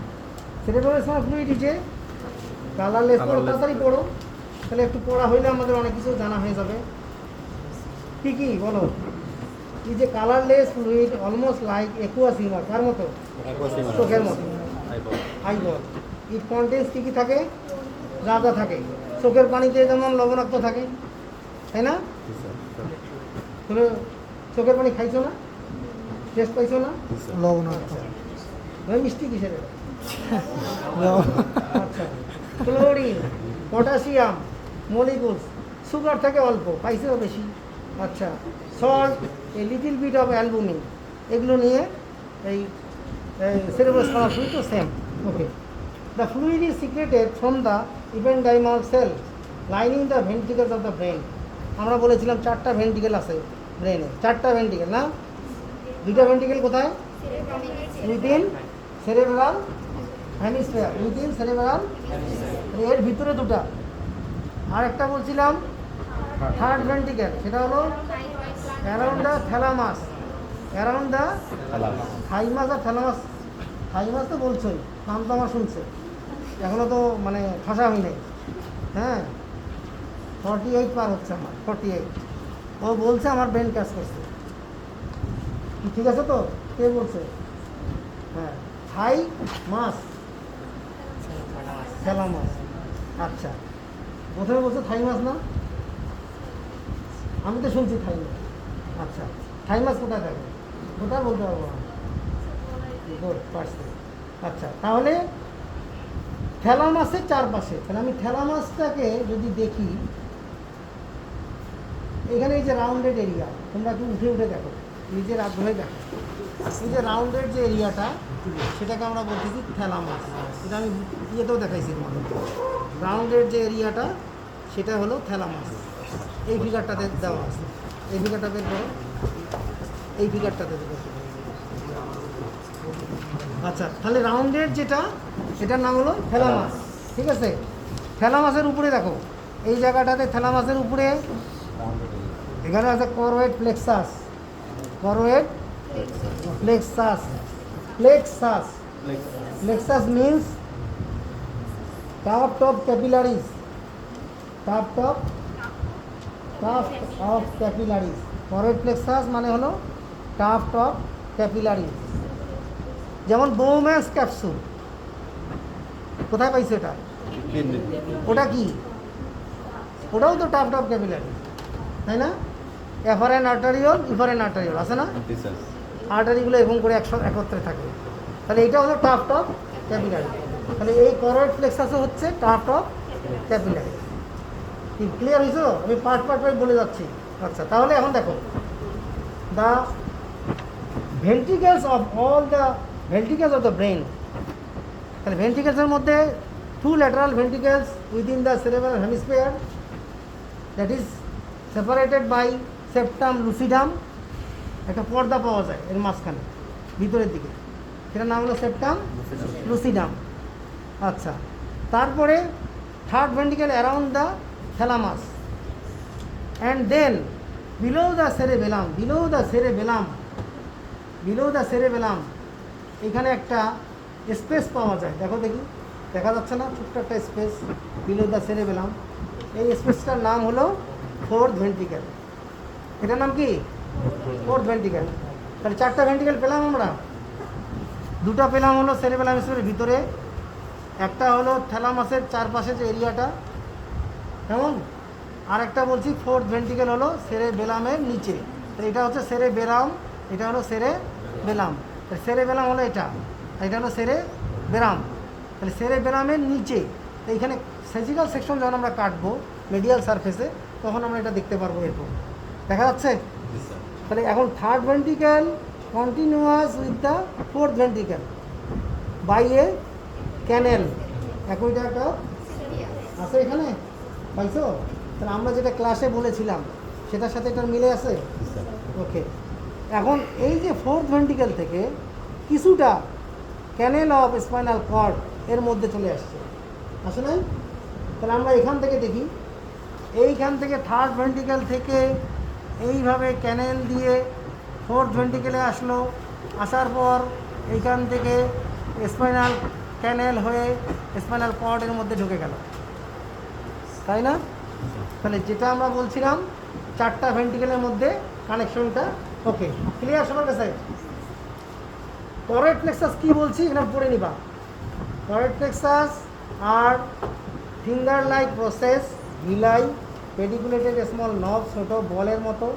সেরেব্রাল স্পাইনাল ফ্লুইড যে কালারলেস, পড়ো তাড়াতাড়ি পড়ো, তাহলে একটু পড়া হইলে আমাদের অনেক কিছু জানা হয়ে যাবে। কী কী বলো? এই যে colourless fluid almost like aqueous humour, কার মতো? চোখের মতো, আইবল। ইট কন্টেন্স কী কী থাকে? যা যা থাকে চোখের পানিতে, যেমন লবণাক্ত থাকে, তাই না? তুমি চোখের পানি খাইছো না? টেস্ট পাইছো না? লবণাক্ত। ওই মিষ্টি কিসের এটা? আচ্ছা, ক্লোরিন, পটাশিয়াম, মলিকুলস, সুগার থেকে অল্প, পাইছেও বেশি। আচ্ছা, salt, a little bit of albumin, এগুলো নিয়ে এই সেরেব্রাল স্পাইনাল ফ্লুইড তো same. Okay, the fluid is secreted from the ependymal cell lining the ventricles of the brain. আমরা বলেছিলাম 4টা ভেন্ট্রিকেল আছে ব্রেনে, 4টা ভেন্ট্রিকেল না? 2টা ভেন্ট্রিকেল কোথায়? Within cerebral hemisphere, within cerebral, এর ভিতরে 2টা। আর একটা বলছিলাম থার্ড ভেন্ট্রিকেল, সেটা হলো around the thalamus, around the thymus আর থ্যালামাস। থাইমাস তো বলছোই, নাম তো আমার শুনছে, এখনও তো মানে ঠাসা হই নাই। হ্যাঁ, 48 পার হচ্ছে আমার, 48। ও বলছে আমার ব্রেন কাজ করছে, ঠিক আছে তো? কে বলছে? হ্যাঁ, থাই মাস, থ্যালামাস। আচ্ছা, প্রথমে বলছে থাই মাস না? আমি তো শুনছি থাই মাস। আচ্ছা, থাই মাস কোথায় থাকে? কোথায় বলতে পারবো না। গুড, পারছি। আচ্ছা, তাহলে থ্যালামাসের চারপাশে, তাহলে আমি থ্যালামাসটাকে যদি দেখি, এখানে এই যে রাউন্ডেড এরিয়া, তোমরা একটু উঠে উঠে দেখো, নিজের আগ্রহে দেখো। এই যে রাউন্ডেড যে এরিয়াটা, সেটাকে আমরা বলতেছি থ্যালামাস। এটা আমি ইয়েতেও দেখাইছি তোমাদের। রাউন্ডেড যে এরিয়াটা, সেটা হলো থ্যালামাস। এই ফিগারটাতে দেওয়া আছে, এই ফিগারটা বের করো, এই ফিগারটাতে বের করো। আচ্ছা, তাহলে রাউন্ডেড যেটা, এটার নাম হলো থ্যালামাস। ঠিক আছে, থ্যালামাসের উপরে দেখো, এই জায়গাটাতে থ্যালামাসের উপরে এখানে আছে choroid plexus, choroid plexus, plexus, plexus means tuft of capillaries, tuft of capillaries. Choroid plexus মানে হলো টাফট অফ ক্যাপিলারিজ। যেমন বোম্যান্স ক্যাপসুল, কোথায় পাইছে এটা? ওটা কি? ওটাও তো টাফট অফ ক্যাপিলারি, তাই না? এফারেন আর্টারিওল, ইফারেন আর্টারিওল আছে না? আর্টারিগুলো এরকম করে একত্রে থাকে, তাহলে এটা হলো টাফট অফ ক্যাপিলারি। তাহলে এই করোয়েড প্লেক্সাসও হচ্ছে টাফট অফ ক্যাপিলারি। কি ক্লিয়ার হয়েছে? আমি পার্ট বলে যাচ্ছি। আচ্ছা, তাহলে এখন দেখো, the ventricles of all the ventricles of the brain. তাহলে ভেন্ট্রিকেলসের মধ্যে 2 lateral ventricles within the cerebral hemisphere, that is separated by septum lucidum. একটা পর্দা পাওয়া যায় এর মাঝখানে, ভিতরের দিকে, সেটার নাম হলো সেপ্টাম লুসিডাম। আচ্ছা, তারপরে third ventricle around the thalamus and then below the cerebellum, below the cerebellum এখানে একটা স্পেস পাওয়া যায়। দেখো দেখি, দেখা যাচ্ছে না? ছোট্ট একটা স্পেস বিলো দ্য সেরেবেলাম। এই স্পেসটার নাম হলো ফোর্থ ভেন্ট্রিকেল। এটার নাম কি? Fourth ventricle. তাহলে চারটা ভেন্ট্রিকেল পেলাম আমরা। দুটো পেলাম হলো সেরেবেলাম স্পেসের ভিতরে, একটা হলো থ্যালামাসের চারপাশে যে এরিয়াটা, কেমন? আর একটা বলছি ফোর্থ ভেন্ট্রিকেল হলো সেরেবেলামের নিচে। তো এটা হচ্ছে সেরেবেলাম, এটা হলো সেরেবেলাম। সেরেবেলাম হলো এটা, এটা হলো সেরেবেলাম। তাহলে সেরেবেলামের নিচে। তো এইখানে সার্জিক্যাল সেকশন যখন আমরা কাটবো মেডিয়াল সারফেসে, তখন আমরা এটা দেখতে পারবো। এরকম দেখা যাচ্ছে। তাহলে এখন third ventricle continuous with the fourth ventricle by a canal. একইটা আছে এখানে, পাইছো? তাহলে আমরা যেটা ক্লাসে বলেছিলাম সেটার সাথে এটার মিলে আছে। ওকে, এখন এই যে ফোর্থ ভেন্ট্রিকেল থেকে কিছুটা ক্যানেল অফ স্পাইনাল কর্ড এর মধ্যে চলে আসছে, আসে নাই? তাহলে আমরা এখান থেকে দেখি, এইখান থেকে থার্ড ভেন্ট্রিকেল থেকে এইভাবে ক্যানেল দিয়ে ফোর্থ ভেন্ট্রিকেলে আসলো, আসার পর এইখান থেকে স্পাইনাল ক্যানেল হয়ে স্পাইনাল কর্ডের মধ্যে ঢুকে গেল, তাই না? তাহলে যেটা আমরা বলছিলাম চারটা ভেন্ট্রিকেলের মধ্যে কানেকশনটা। ওকে, ক্লিয়ার সবার কাছে? করোয়েড প্লেক্সাস কি বলছি এখানে পড়ে নিবা। করোয়েড প্লেক্সাস আর finger like process villi pediculated small knob, ছোটো বলের মতো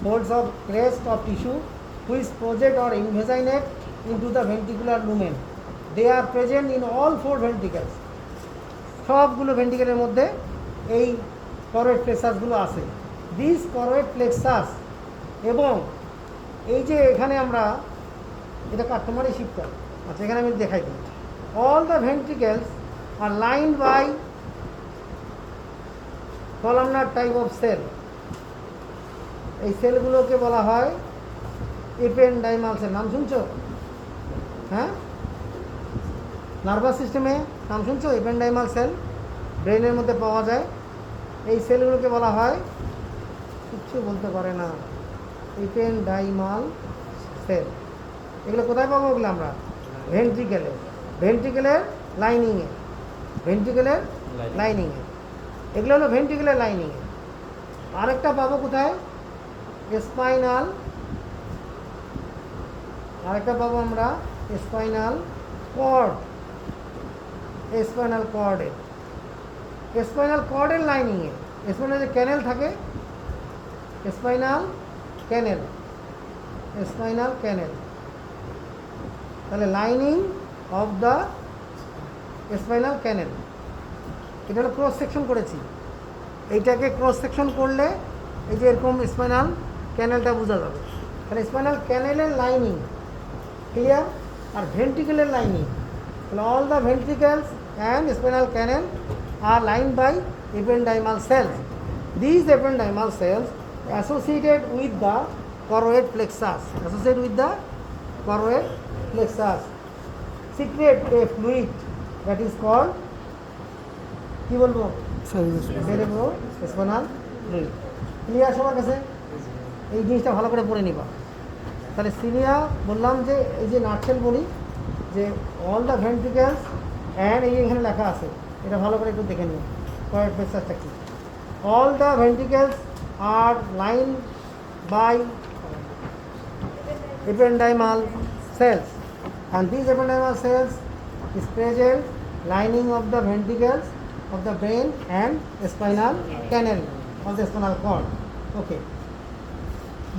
folds of crest of tissue which project or invaginate into the ventricular lumen. They are present in all four ventricles. সবগুলো ভেন্ট্রিকেলের মধ্যে এই করোয়েড প্লেক্সাসগুলো আছে। দিস করোয়েড প্লেক্সাস, এবং এই যে এখানে আমরা এটা কাস্টমারই শিফট। আচ্ছা, এখানে আমি দেখাই দিই। All the ventricles are lined by columnar type of cell. এই সেলগুলোকে বলা হয় এপেন্ডাইমাল সেল। নাম শুনছো? হ্যাঁ, নার্ভাস সিস্টেমে নাম শুনছো? এপেন্ডাইমাল সেল ব্রেনের মধ্যে পাওয়া যায়। এই সেলগুলোকে বলা হয়, কিচ্ছু বলতে পারে না, এপেন্ডাইমাল সেল। এগুলো কোথায় পাবো? ওগুলো আমরা ভেন্ট্রিকেলে, ভেন্ট্রিকেলের লাইনিংয়ে, ভেন্ট্রিকেলের লাইনিংয়ে। এগুলো হলো ভেন্ট্রিকেলের লাইনিংয়ে। আরেকটা পাবো কোথায়? স্পাইনাল, আরেকটা পাবো আমরা স্পাইনাল কর্ড, স্পাইনাল কর্ডে, স্পাইনাল কর্ডের লাইনিংয়ে। স্পাইনাল যে ক্যানেল থাকে, স্পাইনাল ক্যানেল, স্পাইনাল ক্যানেল। তাহলে lining of the spinal canal, এটা হলো ক্রস সেকশন করেছি। এইটাকে ক্রস সেকশন করলে এই যে এরকম স্পাইনাল ক্যানেলটা বোঝা যাবে। তাহলে স্পাইনাল ক্যানেলের লাইনিং ক্লিয়ার, আর ভেন্ট্রিকেলের লাইনিং। তাহলে all the ventricles and spinal canal are lined by ependymal cells. These ependymal cells associated with the choroid plexus, associated with the choroid plexus, secrete a fluid that is called, কি বলবো? cerebrospinal fluid. Clear সবার কাছে? এই জিনিসটা ভালো করে পড়ে নিবা। তাহলে সিলিয়া বললাম যে এই যে নাটসেল বলি যে অল দ্য ভেন্ট্রিকেলস অ্যান্ড এই এখানে লেখা আছে, এটা ভালো করে একটু দেখে নিও করোয়েড প্লেক্সাসটা কি। All the ventricles are line by ependymal cells, and these ependymal cells is present lining of the ventricles of the brain and spinal canal of the spinal cord. Okay,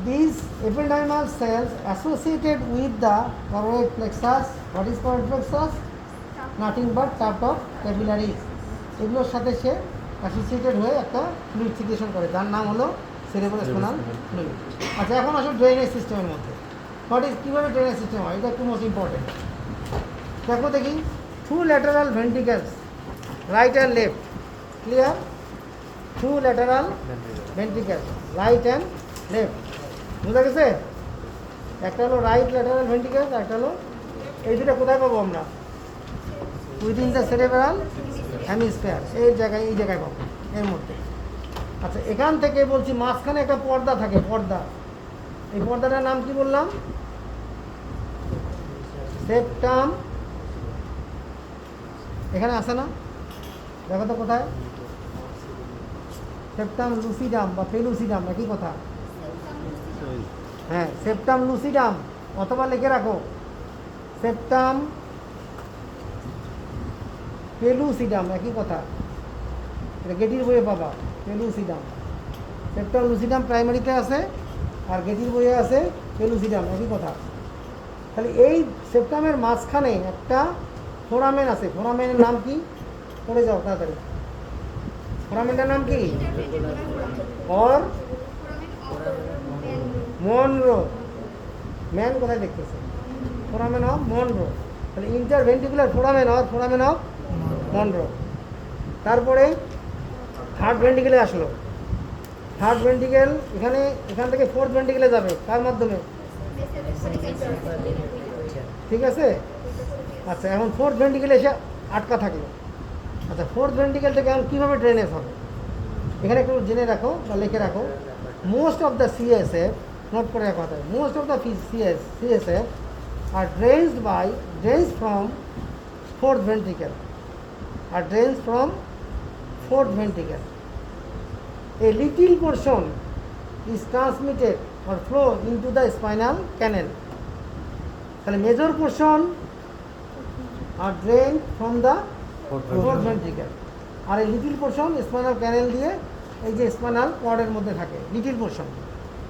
these ependymal cells associated with the choroid plexus. What is choroid plexus? Nothing but tuft of capillaries. এগুলোর সাথে সে associated হয়ে একটা fluid secretion করে, যার নাম হলো cerebrospinal fluid. আচ্ছা, এখন আসলে ড্রেনেজ সিস্টেমের মধ্যে কীভাবে ড্রেনেজ সিস্টেম হয়, এটা একটু মোস্ট ইম্পর্টেন্ট। দেখো দেখি, two lateral ventricles, right and left, clear? Two lateral ventricles, right and left, বুঝা গেছে? একটা হলো রাইট ল্যাটারাল ভেন্ট্রিকেল, একটা হলো এই দুটো কোথায় পাবো আমরা? উইদিন দ্য সেরেব্রাল হেমিস্ফিয়ার, এই জায়গায় পাবো, এর মধ্যে। আচ্ছা, এখান থেকে বলছি মাঝখানে একটা পর্দা থাকে, পর্দা। এই পর্দাটার নাম কি বললাম? সেপ্টাম। এখানে আছে না? দেখো তো কোথায়? সেপ্টাম লুসিডাম বা পেলুসিডাম, একই কথা। হ্যাঁ, সেপ্টাম লুসিডাম, অথবা লিখে রাখো সেপ্টাম পেলুসিডাম, একই কথা। এটা গেটির বইয়ে পাবা, পেলুসিডাম। সেপ্টাম লুসিডাম প্রাইমারিতে আছে, আর গেটির বইয়ে আছে পেলুসিডাম, একই কথা। তাহলে এই সেপ্টামের মাঝখানে একটা ফোরামেন আছে। ফোরামেনের নাম কি? পড়ে যাও তাড়াতাড়ি। ফোরামেনটার নাম কি? Or Munro. ম্যান কোথায় দেখতেছে? Foramen of Monro. তাহলে interventricular foramen or foramen of Monro. তারপরে থার্ড ভেন্ট্রিকেলে আসলো। থার্ড ভেন্ট্রিকেল এখান থেকে ফোর্থ ভেন্ট্রিকেলে যাবে, কার মাধ্যমে? ঠিক আছে। আচ্ছা, এখন ফোর্থ ভেন্ট্রিকেলে এসে আটকা থাকলো। আচ্ছা, ফোর্থ ভেন্ট্রিকেল থেকে এখন কীভাবে ড্রেনেজ হবে? এখানে একটু জেনে রাখো বা লিখে রাখো। Most of the CSF, note করে রাখা হয়, মোস্ট অফ দ্য সিএসএফ আর drains from fourth ventricle, are drains from fourth ventricle. A little portion is transmitted or flow into the spinal canal. তাহলে major portion are drain from the fourth ventricle, আর এই little portion spinal ক্যানেল দিয়ে এই যে spinal কর্ডের মধ্যে থাকে little portion.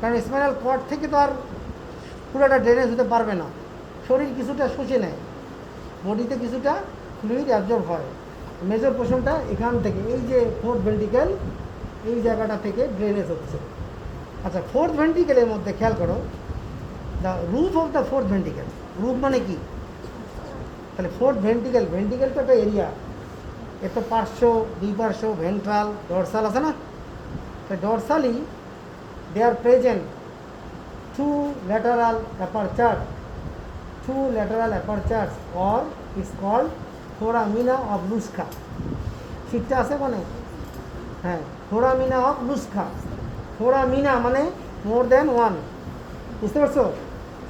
কারণ spinal cord থেকে তো আর পুরোটা ড্রেনেজ হতে পারবে না, শরীর কিছুটা শুষে নেয়, বডিতে কিছুটা ফ্লুইড অ্যাবজর্ব হয়। মেজর পোর্শনটা এখান থেকে, এই যে ফোর্থ ভেন্ট্রিকেল, এই জায়গাটা থেকে ড্রেনেজ হচ্ছে। আচ্ছা, ফোর্থ ভেন্ট্রিকেলের মধ্যে খেয়াল করো, the roof of the fourth ventricle. Roof মানে কি? তাহলে ফোর্থ ভেন্ট্রিকেল, ভেন্ট্রিকেল তো একটা এরিয়া, এর তো পার্শ্ব, দুই পার্শ্ব, ভেন্ট্রাল, ডরসাল আছে না? তো dorsally they are present two lateral apertures or it's called foramina of Luschka. ঠিকটা আছে মানে? হ্যাঁ, ফোরামিনা অফ লুস্কা। ফোরামিনা মানে মোর দেন ওয়ান, বুঝতে পারছো?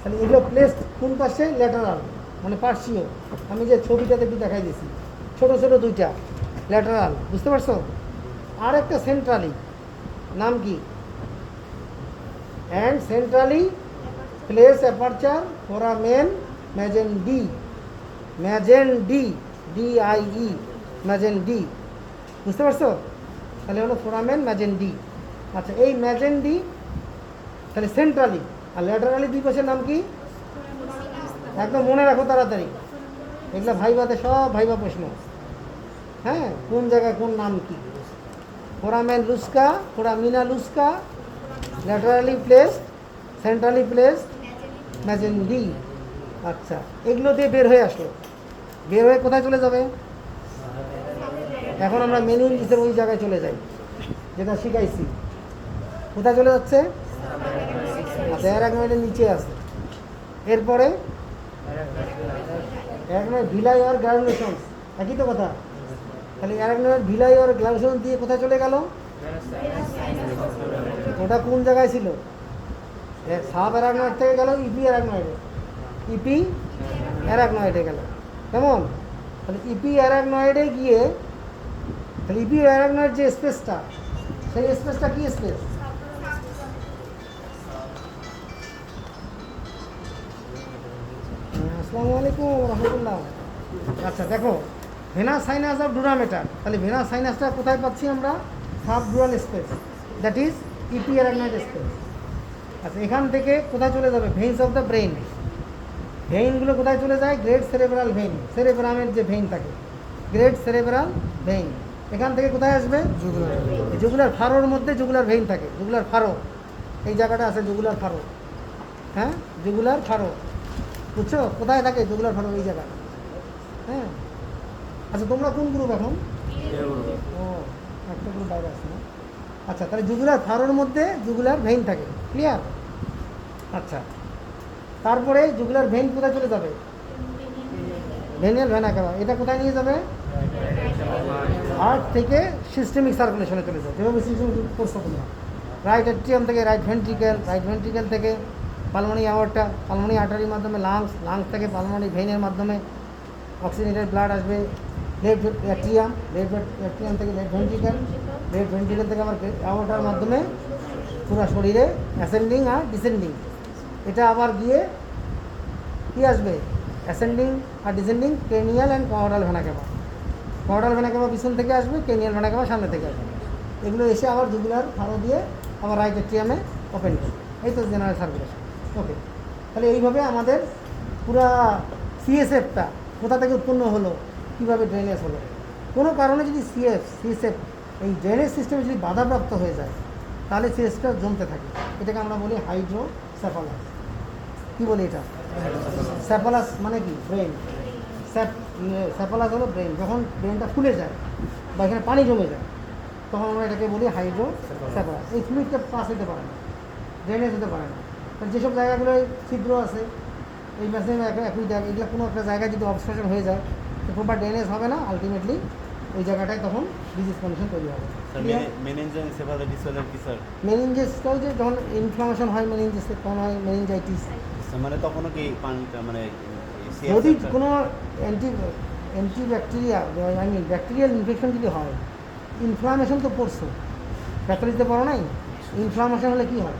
তাহলে এগুলো প্লেসড কোন পাশে? ল্যাটারাল মানে পার্শ্বীয়। আমি যে ছবিটাতে একটু দেখাই দিয়েছি, ছোটো ছোটো দুইটা ল্যাটারাল, বুঝতে পারছো? আর একটা সেন্ট্রালি, নাম কি? And centrally place aperture foramen Magendie, DIE, Magendie, বুঝতে পারছো? তাহলে হলো ফোরামেন ম্যাজেন্ডি। আচ্ছা, এই ম্যাজেন্ডি তাহলে সেন্ট্রালি, আর ল্যাটারালি দুই পাশের নাম কি? একদম মনে রাখো তাড়াতাড়ি, এগুলো ভাইভাতে সব ভাইভা প্রশ্ন। হ্যাঁ, কোন জায়গায় কোন নাম কি? Foramen Luschka, foramina Luschka, laterally place, centrally place, Magendie. আচ্ছা, এগুলো দিয়ে বের হয়ে আসলো। বের হয়ে কোথায় চলে যাবে? এখন আমরা মেনিনজিসের ওই জায়গায় চলে যাই যেটা শিখাইছি। কোথায় চলে যাচ্ছে? আচ্ছা, অ্যারাকনয়েডের নিচে আছে। এরপরে অ্যারাকনয়েড ভিলাই আর গ্রানুলেশন, একই তো কথা। তাহলে অ্যারাকনয়েড ভিলাই আর গ্রানুলেশন দিয়ে কোথায় চলে গেল? ওটা কোন জায়গায় ছিল? সাব অ্যারাকনয়েড থেকে গেল ইপি অ্যারাকনয়েডে, ইপি অ্যারাকনয়েডে গেল। কেমন? তাহলে ইপি অ্যারাকনয়েডে গিয়ে, তাহলে ইপি অ্যারাকনয়েড যে স্পেসটা, সেই স্পেসটা কি স্পেস? আসসালামু আলাইকুম রহমতুল্লাহ। আচ্ছা, দেখো, ভেনাস সাইনাস অফ ডুরামেটার। তাহলে ভেনাস সাইনাসটা কোথায় পাচ্ছি আমরা? Sub ডুরাল space, that is epi arachnoid space. আচ্ছা, এখান থেকে কোথায় চলে যাবে? Veins of the brain. ভেইনগুলো কোথায় চলে যায়? গ্রেট সেরেব্রাল ভেইন, সেরেব্রামের যে ভেইন থাকে, গ্রেট সেরেব্রাল ভেইন। এখান থেকে কোথায় আসবে? জুগুলার ফারোর মধ্যে জুগুলার ভেইন থাকে, জুগুলার ফারো, এই জায়গাটা আছে জুগুলার ফারো। হ্যাঁ, জুগুলার ফারো, বুঝছো? কোথায় থাকে জুগুলার ফারো? এই জায়গা। হ্যাঁ, আচ্ছা, তোমরা কোন গ্রুপ এখন? ও, একটা গ্রুপ বাইরে আছে না? আচ্ছা, তাহলে জুগুলার ফারোর মধ্যে জুগুলার ভেইন থাকে, ক্লিয়ার? আচ্ছা, তারপরে জুগুলার ভেন কোথায় চলে যাবে? ভেনিয়াল ভেনা কাভা। এটা কোথায় নিয়ে যাবে? হার্ট থেকে সিস্টেমিক সার্কুলেশনে চলে যাবে। যেভাবে সিস্টেম করছো তোমরা, রাইট অ্যাট্রিয়াম থেকে রাইট ভেন্ট্রিকেল থেকে পালমোনি অ্যাওয়ার্টা, পালমোনি আর্টারির মাধ্যমে লাংস থেকে পালমোনি ভেনের মাধ্যমে অক্সিজেনেটেড ব্লাড আসবে লেফট অ্যাট্রিয়াম থেকে লেফট ভেন্ট্রিকেল থেকে আবার অ্যাওয়ার্টার মাধ্যমে পুরো শরীরে অ্যাসেন্ডিং আর ডিসেন্ডিং। এটা আবার গিয়ে কী আসবে? অ্যাসেন্ডিং আর descending cranial and caudal vena cava. Caudal vena cava পিছন থেকে আসবে, ক্রেনিয়াল ভেনা ক্যাভা সামনে থেকে আসবে। এগুলো এসে আবার জুগুলার ফাড়ো দিয়ে আবার রাইট অ্যাট্রিয়ামে ওপেন করবে। এই তো জেনারেল সার্কুলেশন। ওকে, তাহলে এইভাবে আমাদের পুরা সিএসএফটা কোথা থেকে উৎপন্ন হলো, কীভাবে ড্রেনেজ হলো। কোনো কারণে যদি সিএসএফ এই ড্রেনেজ সিস্টেমে যদি বাধাপ্রাপ্ত হয়ে যায় তাহলে সিএসটা জমতে থাকে। এটাকে আমরা বলি হাইড্রোসেফালাস। কী বলি এটা? স্যাফালাস মানে কি? ব্রেন। স্যাফালাস হলো ব্রেন। যখন ব্রেনটা ফুলে যায় বা এখানে পানি জমে যায় তখন আমরা এটাকে বলি হাইড্রোসেফালাস। এই ফ্লুইডটা পাস হতে পারে না, ড্রেনেজ হতে পারে না। যেসব জায়গাগুলোয় ছিদ্র আছে, এই ম্যাসিম একই জায়গা, এগুলো কোনো একটা জায়গায় যদি অবস্ট্রাকশন হয়ে যায় তো প্রপার ড্রেনেজ হবে না, আলটিমেটলি ওই জায়গাটায় তখন ডিজিজ কন্ডিশন তৈরি হবে। মেনিনজাইটিসটাও যে যখন ইনফ্লামেশন হয় মেনিনজাইটিস তখন হয় মেনিনজাইটিস। মানে তখনও কি পানিটা মানে যদি কোনো অ্যান্টিব্যাকটেরিয়া ব্যাকটেরিয়াল ইনফেকশন যদি হয়, ইনফ্লামেশন তো পড়ছো, প্যাথোলজিতে পড়ো নাই? ইনফ্লামেশন হলে কী হয়?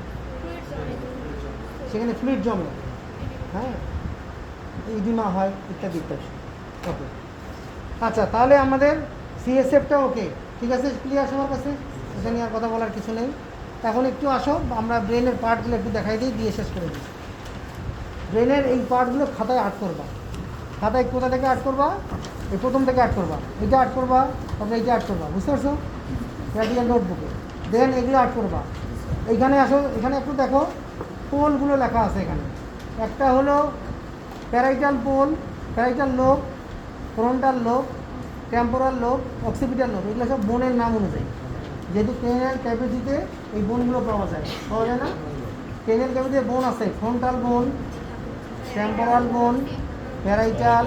সেখানে ফ্লুইড জমে, হ্যাঁ, ইডিমা হয় ইত্যাদি ইত্যাদি। ওকে, আচ্ছা, তাহলে আমাদের সিএসএফটা ওকে, ঠিক আছে, ক্লিয়ার সবার কাছে? এটা নিয়ে আর কথা বলার কিছু নেই। এখন একটু আসো আমরা ব্রেনের পার্টগুলো একটু দেখাই দিই, দিয়ে শেষ করে দিই। ব্রেনের এই পার্টগুলো খাতায় আর্ট করবা। খাতায় কোথা থেকে আর্ট করবা? এই প্রথম থেকে আর্ট করবা, এটা আর্ট করবা, তারপরে এইটা আর্ট করবা, বুঝতে পারছো? প্র্যাকটিক্যাল নোটবুকে দেন এগুলো আর্ট করবা। এইখানে আসো, এখানে একটু দেখো পোলগুলো লেখা আছে এখানে। একটা হলো parietal pole, parietal lobe, frontal lobe, temporal lobe, occipital lobe. এগুলো সব বোনের নাম অনুযায়ী, যেহেতু ক্রেনিয়াল ক্যাভিটিতে এই বোনগুলো পাওয়া যায় না? ক্রেনিয়াল ক্যাভিটিতে বোন আছে, ফ্রন্টাল বোন, টেম্পোরাল বোন, প্যারাইটাল,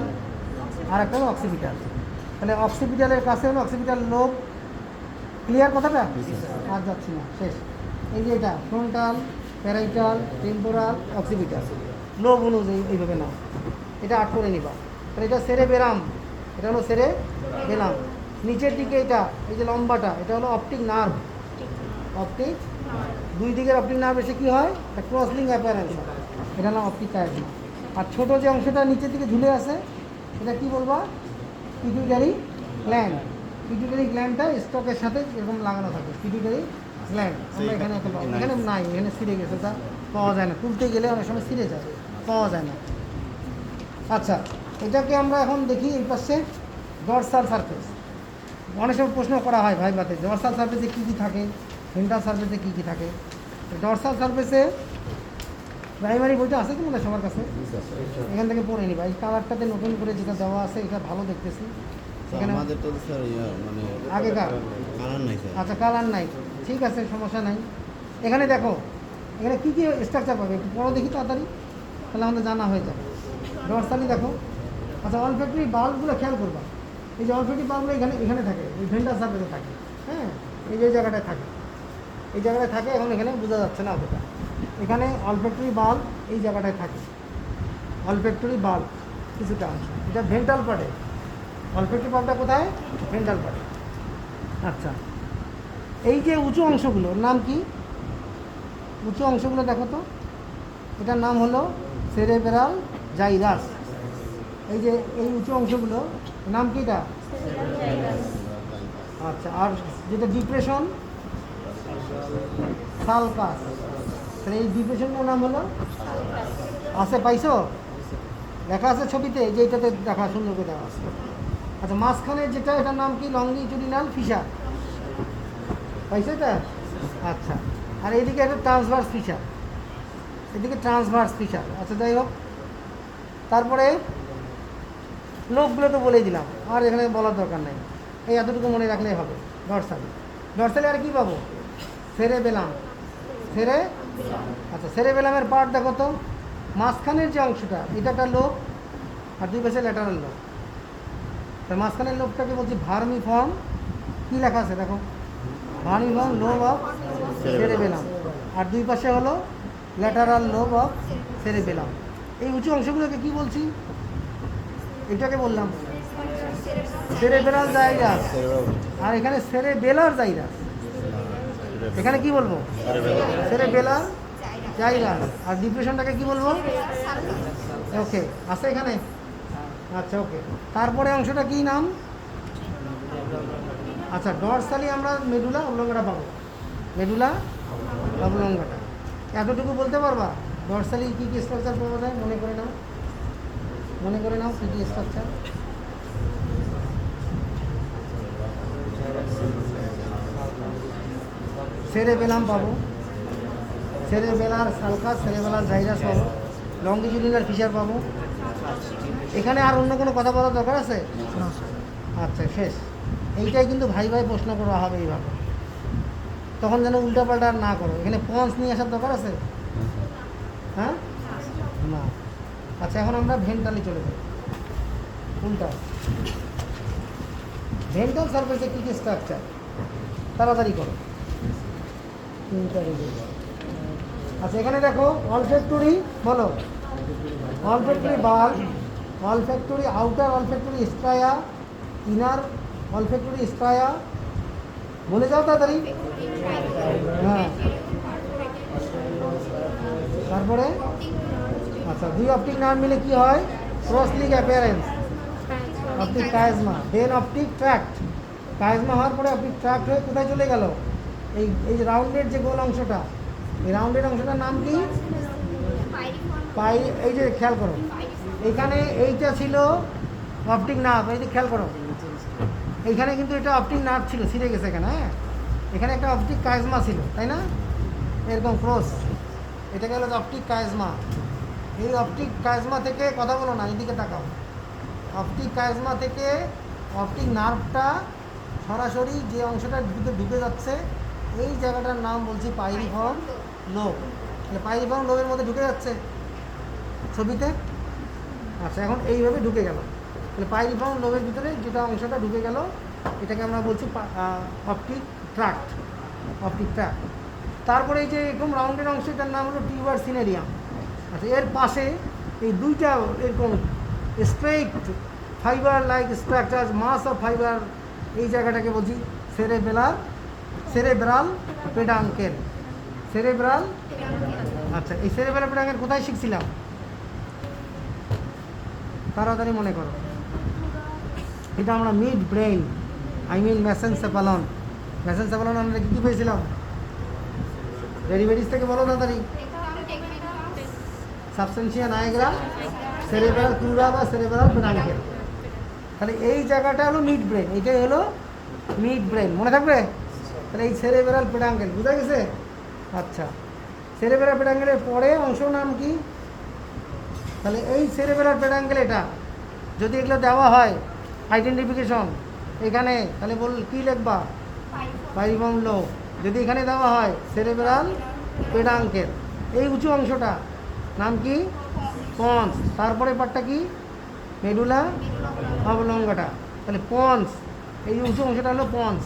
আর একটা হলো অক্সিপিটাল। তাহলে অক্সিপিটালের কাছে হলো অক্সিপিটাল লোব। ক্লিয়ার কথাটা? আর যাচ্ছি না, শেষ। এই যে এটা frontal, parietal, temporal, occipital, lobe অনুযায়ী এইভাবে নাও। এটা আট করে নিবা। তাহলে এটা সেরেবেরাম, এটা হলো সেরেবেরাম। নিচের দিকে এটা, এই যে লম্বাটা, এটা হলো অপটিক নার্ভ। অপটিক, দুই দিকের অপটিক নার্ভ এসে কী হয়? একটা ক্রসলিং অ্যাপারেন্স, এটা হলো অপটিক কায়াজমা। আর ছোটো যে অংশটা নিচের দিকে ঝুলে আছে এটা কি বলবা? Pituitary gland. পিটুইটারি গ্ল্যান্ডটা স্টকের সাথে এরকম লাগানো থাকে, পিটুইটারি গ্ল্যান্ড। আমরা এখানে এখানে নাই, এখানে ছিঁড়ে গেছে, তা পাওয়া যায় না, তুলতে গেলে অনেক সময় ছিঁড়ে যায়, পাওয়া যায় না। আচ্ছা, এটাকে আমরা এখন দেখি এই পাশে ডরসাল সারফেস। অনেক সময় প্রশ্ন করা হয় ভাইবাতে, ডরসাল সারফেসে কী কী থাকে, ভেন্ট্রাল সারফেসে কী কী থাকে। ডরসাল সারফেসে প্রাইমারি বইটা আছে তোমাদের সবার কাছে? এখান থেকে পড়ে নিবা। এই কালারটাতে নতুন করে যেটা দেওয়া আছে এটা ভালো দেখতেছি। এখানে আমাদের তো স্যার মানে আগেকার কালার নাই স্যার। আচ্ছা, কালার নাই, ঠিক আছে, সমস্যা নাই। এখানে দেখো, এখানে কী কী স্ট্রাকচার পাবে একটু পড়ো দেখি তাড়াতাড়ি, তাহলে আমাদের জানা হয়ে যাবে। ডরসালি দেখো। আচ্ছা, অলফ্যাক্টরি বাল্বগুলো খেয়াল করবা। এই যে অলফ্যাক্টরি বাল্বগুলো এখানে থাকে, এই ভেন্ট্রাল সারফেসে থাকে, হ্যাঁ, এই যে জায়গাটায় থাকে, এই জায়গাটায় থাকে। এখন এখানে বোঝা যাচ্ছে না অতটা। এখানে অলফ্যাক্টরি বাল্ব এই জায়গাটায় থাকে, অলফ্যাক্টরি বাল্ব কিছুটা অংশ, এটা ভেন্ট্রাল পার্টে। অলফ্যাক্টরি বাল্বটা কোথায়? ভেন্ট্রাল পার্টে। আচ্ছা, এই যে উঁচু অংশগুলোর নাম কি? উঁচু অংশগুলো দেখো তো, এটার নাম হলো সেরেব্রাল জাইরাস। এই যে এই উঁচু অংশগুলো নাম কি এটা? আচ্ছা, আর যেটা ডিপ্রেশন, সালকাস। তাহলে এই ডিপ্রেশনটার নাম হলো আছে, পাইছো? লেখা আছে ছবিতে, যে এটাতে দেখা সুন্দর করে দেওয়া আছে। আচ্ছা, মাঝখানে যেটা, এটার নাম কি? লংগিটিউডিনাল ফিশার, পাইছো এটা? আচ্ছা, আর এইদিকে একটা ট্রান্সভার্স ফিশার, এদিকে ট্রান্সভার্স ফিশার। আচ্ছা, যাই হোক, তারপরে লোকগুলো তো বলেই দিলাম, আর এখানে বলার দরকার নেই, এই এতটুকু মনে রাখলেই হবে। ডরসালি, ডরসালি আর কি পাবো? সেরেবেলাম, আচ্ছা, সেরেবেলামের পার্ট দেখো তো, মাঝখানের যে অংশটা এটা একটা লোব আর দুই পাশে ল্যাটারাল লোব। তার মাঝখানের লোবটাকে বলছি ভার্মিফর্ম, কী লেখা আছে দেখো, ভার্মিফর্ম লোব অফ সেরেবেলাম, আর দুই পাশে হলো ল্যাটারাল লোব অফ সেরেবেলাম। এই উঁচু অংশগুলোকে কি বলছি? এটাকে বললাম সেরেবেরাল জাইরাস, আর এখানে সেরেবেলার জাইরাস। এখানে কি বলবো? সেরেবেলার জাইরাস। আর ডিপ্রেশনটাকে কি বলবো? ওকে, আছে এখানে? আচ্ছা, ওকে। তারপরে অংশটা কি নাম? আচ্ছা, ডরসালি আমরা মেডুলা অবলঙ্গটা পাবো, মেডুলা অবলঙ্গটা। এতটুকু বলতে পারবা ডরসালি কী কী স্ট্রাকচার পাওয়া যায়? মনে করে নাও, মনে করে নাও কী কী স্ট্রাকচার। সেরেবেলাম পাবো, সেরেবেলার সালকাস, সেরেবেলার জাইরাস পাবো, লঙ্গিটিউডিনাল ফিচার পাবো। এখানে আর অন্য কোনো কথা বলার দরকার আছে? আচ্ছা, শেষ। এইটাই কিন্তু ভাই ভাই প্রশ্ন করা হবে এইভাবে, তখন যেন উল্টাপাল্টা আর না করো। এখানে পঞ্চ নিয়ে আসার দরকার আছে? হ্যাঁ, না। আচ্ছা, এখন আমরা ভেন্টালি চলে যাই। উল্টা ভেন্টাল সার্ফেসে কী কী স্ট্রাকচার? তাড়াতাড়ি করো। আচ্ছা, এখানে দেখো অলফ্যাক্টরি, বলো olfactory bulb, olfactory outer olfactory stria, inner olfactory stria, বলে যাও তাড়াতাড়ি। হ্যাঁ, তারপরে আচ্ছা, দুই অপটিক নার্ভ মিলে কি হয়? ক্রসলিক অ্যাপিয়ারেন্স, অপটিক কায়াজমা, দেন অপটিক ট্র্যাক্ট। কায়াজমা হওয়ার পরে অপটিক ট্র্যাক্ট হয়ে কোথায় চলে গেল? এই যে রাউন্ডের যে গোল অংশটা, এই রাউন্ডের অংশটার নাম কি? এই যে খেয়াল করো, এইখানে এইটা ছিল অপটিক নার্ভ, এই যে খেয়াল করো, এইখানে কিন্তু এটা অপটিক নার্ভ ছিল, ছিঁড়ে গেছে এখানে। হ্যাঁ, এখানে একটা অপটিক কায়াজমা ছিল, তাই না? এরকম ক্রস, এটাকে হলো অপটিক কায়াজমা। এই অপটিক কায়াজমা থেকে, কথা বলো না, এদিকে তাকাও, অপটিক কায়াজমা থেকে অপটিক নার্ভটা সরাসরি যে অংশটা ঢুকে যাচ্ছে, এই জায়গাটার নাম বলছি পাইরিফর্ম লোব। তাহলে পাইরিফর্ম লোবের মধ্যে ঢুকে যাচ্ছে ছবিতে। আচ্ছা, এখন এইভাবে ঢুকে গেল, তাহলে পাইরিফর্ম লোবের ভিতরে যেটা অংশটা ঢুকে গেল, এটাকে আমরা বলছি অপটিক ট্র্যাক্ট, অপটিক ট্র্যাক্ট। তারপরে এই যে এরকম রাউন্ডের অংশ, এটার নাম হলো টিউবার সিনেরিয়াম। আচ্ছা, এর পাশে এই দুইটা এরকম straight fibre like structure, mass of fibre, এই জায়গাটাকে বলছি সেরেব্রাল পেডাঙ্কেল, সেরেব্রাল। আচ্ছা, এই সেরেব্রাল পেডাঙ্কেল কোথায় শিখছিলাম? তাড়াতাড়ি মনে করো। এটা আমরা মিড ব্রেইন, মেসেনসেফালন। মেসেনসেফালন আমরা কী পেয়েছিলাম? ডেরিভেটিভস থেকে বলো তাড়াতাড়ি। সাবস্টেন্সিয়া নাইগ্রা, সেরেব্রাল ক্লুরা বা সেরেব্রাল পেডাঙ্কেল। তাহলে এই জায়গাটা হলো মিড ব্রেন, এইটাই হলো মিড ব্রেন, মনে থাকবে? তাহলে এই সেরেব্রাল পেডাঙ্কেল, বুঝা গেছে? আচ্ছা, সেরেব্রাল পেডাঙ্কেলের পরে অংশ নাম কি? তাহলে এই সেরেব্রাল পেডাঙ্কেল, এটা যদি এগুলো দেওয়া হয় আইডেন্টিফিকেশন এখানে, তাহলে কী লিখবা? Piriform lobe. যদি এখানে দেওয়া হয় সেরেব্রাল পেডাঙ্কেল, এই উঁচু অংশটা নাম কি? পন্স। তারপরে পার্টটা কি? মেডুলা অবলঙ্গটা। তাহলে পন্স, এই উঁচু অংশটা হলো পন্স।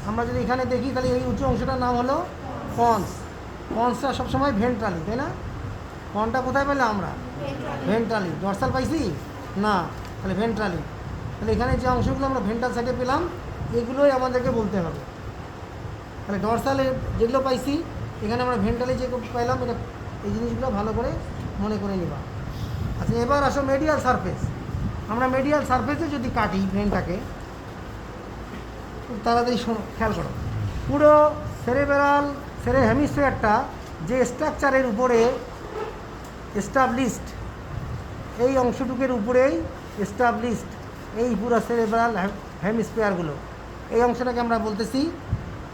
আমরা যদি এখানে দেখি, তাহলে এই উঁচু অংশটার নাম হলো পন্স। পন্সটা সবসময় ভেন্ট্রালি, তাই না? পনটা কোথায় পেলাম আমরা? ভেন্ট্রালি। ডরসাল পাইছি না, তাহলে ভেন্ট্রালি। তাহলে এখানে যে অংশগুলো আমরা ভেন্ট্রাল সাইডে পেলাম, এগুলোই আমাদেরকে বলতে হবে। তাহলে ডরসালে যেগুলো পাইছি, এখানে আমরা ভেন্ট্রালি যে পাইলাম, এটা এই জিনিসগুলো ভালো করে মনে করে নিবা। আচ্ছা, এবার আসো মেডিয়াল সারফেস। আমরা মেডিয়াল সারফেসে যদি কাটি ব্রেনটাকে, খুব তাড়াতাড়ি খেয়াল করো, পুরো হেমিস্ফিয়ারটা যে স্ট্রাকচারের উপরে এস্টাবলিশড, এই অংশটুকের উপরেই এস্টাবলিশড এই পুরো সেরেব্রাল হেমিস্ফিয়ারগুলো, এই অংশটাকে আমরা বলতেছি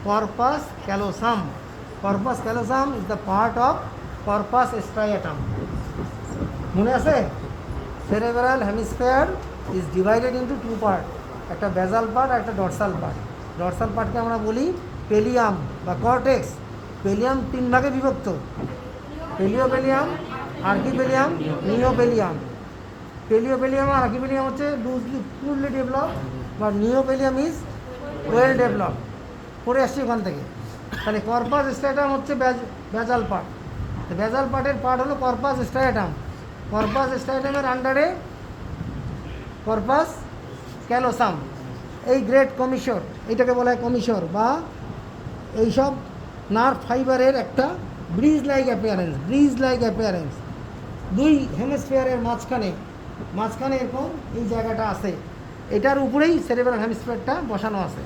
corpus callosum. Corpus callosum is the part of corpus striatum. মনে আছে? Cerebral hemisphere is divided into two part, একটা বেজাল পার্ট আর একটা ডরসাল পার্ট। ডরসাল পার্টকে আমরা বলি পেলিয়াম বা কর্টেক্স। পেলিয়াম তিন ভাগে বিভক্ত, পেলিওপেলিয়াম, আর্কিপেলিয়াম, নিওপেলিয়াম। পেলিওপেলিয়াম আর আর্কিপেলিয়াম হচ্ছে লুজলি ডেভেলপ, বা নিওপেলিয়াম ইজ ওয়েল ডেভেলপ। পরে আসছি ওখান থেকে। তাহলে কর্পাস স্ট্রাটাম হচ্ছে বেজাল পার্ট। বেজাল পার্টের পার্ট হলো কর্পাস স্ট্রাটাম। কর্পাস স্ট্রাটামের আন্ডারে কর্পাস ক্যালোসাম। এই গ্রেট কমিশর, এইটাকে বলা হয় কমিশর, বা এইসব নার্ভ ফাইবারের একটা ব্রিজ লাইক অ্যাপিয়ারেন্স। দুই হেমিস্ফিয়ারের মাঝখানে এরকম এই জায়গাটা আছে, এটার উপরেই সেরেব্রাল হেমিস্ফিয়ারটা বসানো আছে।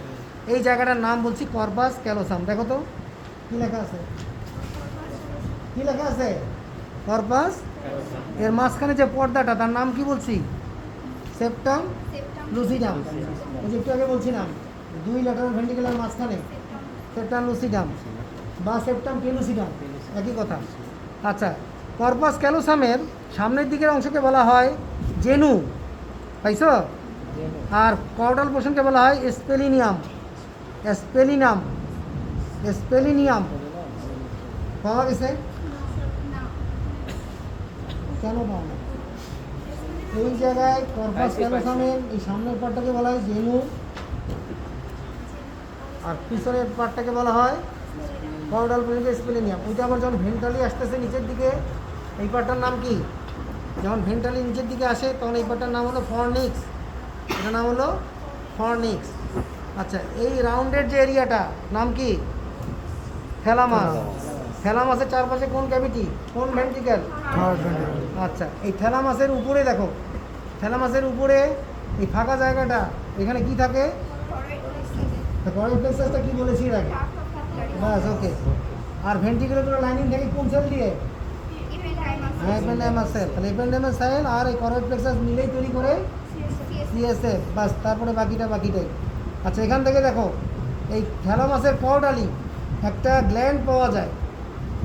এই জায়গাটার নাম বলছি কর্পাস ক্যালোসাম। দেখো তো কী লেখা আছে, কর্পাস। এর মাঝখানে যে পর্দাটা, তার নাম কি বলছি? Septum lucidum. ওই যে একটু আগে বলছিলাম, দুই ল্যাটারাল ভেন্ট্রিকুলার মাঝখানে সেপ্টাম লুসিডাম বা সেপ্টাম পেলুসিডাম, একই কথা। আচ্ছা, কর্পাস ক্যালোসামের সামনের দিকের অংশকে বলা হয় জেনু, পাইছো? আর কর্ডাল পোর্শনকে বলা হয় স্পেলিনিয়াম। পাওয়া গেছে? কেন পাও না? এই জায়গায় কর্পাস ক্যালোসামের এই সামনের পার্টটাকে বলা হয় জেনু, আর পিছনের পার্টটাকে বলা হয় কর্ডাল পোর্শনকে স্পেলিনিয়াম। ওইটা আবার যখন ভেন্ট্রালি আসতেছে নিচের দিকে, এই পার্টটার নাম কি? যখন ভেন্ট্রালি নিচের দিকে আসে তখন এই পার্টটার নাম হলো ফর্নিক্স। এটার নাম হলো ফর্নিক্স। আচ্ছা, এই রাউন্ডের যে এরিয়াটা নাম কি? থ্যালামাস। থ্যালামাসের চারপাশে কোন ক্যাভিটি, কোন ভেন্ট্রিকেল? Third ventricle. আচ্ছা, এই থ্যালামাসের উপরে দেখো, থ্যালামাসের উপরে এই ফাঁকা জায়গাটা, এখানে কি থাকে? কর্ড প্লেক্সাসটা কি বলেছি এর আগে? বাস, ওকে। আর ভেন্ট্রিকুলার লাইনিং থাকে কোন সেল দিয়ে? হ্যাঁ, এপেন্ডাইমাস সেল। তাহলে এপেন্ডাইমাস সেল আর এই কর্ড প্লেক্সাস মিলেই তৈরি করে সিএসএফ। বাস, তারপরে বাকিটাই। আচ্ছা, এখান থেকে দেখো, এই থ্যালামাসের কর্ডালি একটা গ্ল্যান্ড পাওয়া যায়।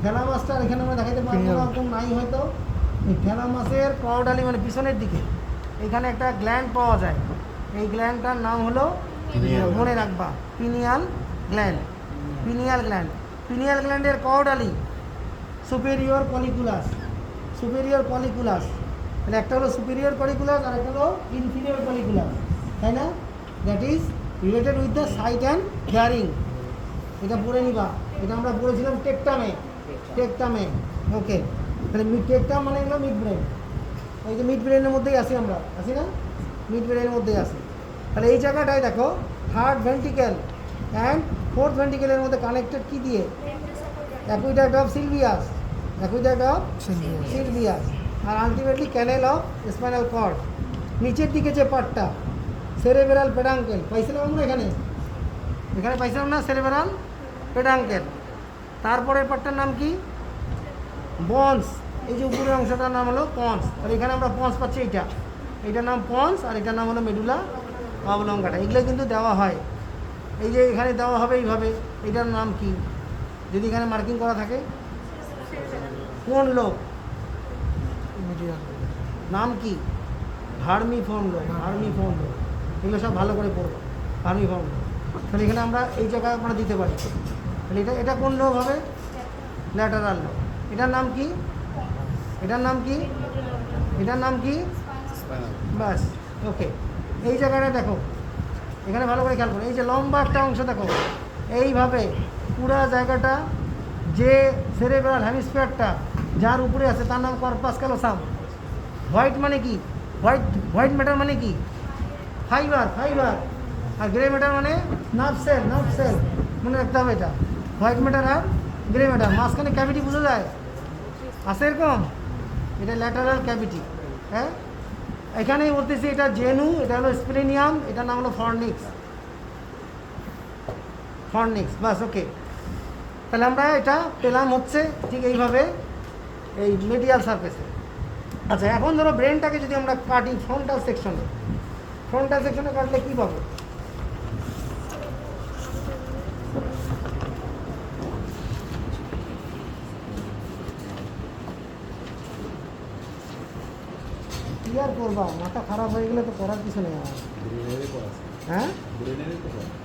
থ্যালামাসটার এখানে আমরা দেখাতে পারবো না, এরকম নাই হয়তো। এই থ্যালামাসের কর্ডালি মানে পিছনের দিকে এখানে একটা গ্ল্যান্ড পাওয়া যায়। এই গ্ল্যান্ডটার নাম হলো, মনে রাখবা, পিনিয়াল গ্ল্যান্ড। পিনিয়াল গ্ল্যান্ডের কর্ডালি সুপেরিয়র কলিকুলাস। তাহলে একটা হলো সুপেরিয়র কলিকুলাস আর একটা হলো ইনফিরিয়র কলিকুলাস, তাই না? That is related with the sight and hearing. এটা পড়ে নিবা, এটা আমরা পড়েছিলাম টেকটামে। ওকে, তাহলে টেকটাম মানে হলো মিড ব্রেন। এই যে মিড ব্রেনের মধ্যেই আসি আমরা, আসি না? মিড ব্রেনের মধ্যেই আসি। তাহলে এই জায়গাটায় দেখো, থার্ড ভেন্ট্রিকেল অ্যান্ড ফোর্থ ভেন্ট্রিকেলের মধ্যে কানেক্টেড কি দিয়ে? অ্যাকুইডাক্ট অফ সিলভিয়াস, আর ultimately canal of spinal cord. নিচের দিকে যে পার্টটা সেরেব্রাল পেডাঙ্কেল, পাইছিলাম আমরা এখানে পাইছিলাম না? সেরেব্রাল পেডাঙ্কেল। তারপরের পার্টটার নাম কি? বন্স। এই যে উপরের অংশটার নাম হলো পন্স। তাহলে এখানে আমরা পন্স পাচ্ছি, এইটার নাম পন্স, আর এটার নাম হলো মেডুলা অবলঙ্গাটা। এগুলো কিন্তু দেওয়া হয়, এই যে এখানে দেওয়া হবে এইভাবে। এটার নাম কি যদি এখানে মার্কিং করা থাকে? কোন লোক? নাম কি? ভার্মিফর্ম লোক। এগুলো সব ভালো করে পড়বো, ভার্মিফর্ম লোক। তাহলে এখানে আমরা এই জায়গায় আমরা দিতে পারি। তাহলে এটা কোন লোক হবে? ল্যাটারাল লোক। এটার নাম কি? বাস, ওকে। এই জায়গাটা দেখো, এখানে ভালো করে খেয়াল করো, এই যে লম্বা একটা অংশ দেখো, এইভাবে পুরা জায়গাটা যে সেরেব্রাল হেমিস্ফিয়ারটা যার উপরে আছে তার নাম কর্পাস ক্যালোসাম। হোয়াইট মানে কি? হোয়াইট ম্যাটার মানে কি? ফাইবার। আর গ্রে ম্যাটার মানে নার্ভ সেল। মনে রাখতে হবে এটা, হোয়াইট ম্যাটার আর গ্রে ম্যাটার। মাঝখানে ক্যাভিটি বোঝা যায় আছে এরকম, এটা ল্যাটারাল ক্যাভিটি। হ্যাঁ, এখানেই বলতেছি এটা জেনু, এটা হলো স্প্লেনিয়াম, এটার নাম হলো ফর্নিক্স। বাস, ওকে। তাহলে আমরা এটা পেলাম হচ্ছে ঠিক এইভাবে এই মেডিয়াল সারফেসে। আচ্ছা, এখন ধরো ব্রেনটাকে যদি আমরা কাটি ফ্রন্টাল সেকশনে কাটলে কী পাবো? কি আর করবা, মাথা খারাপ হয়ে গেলে তো করার কিছু নেই আমার। হ্যাঁ,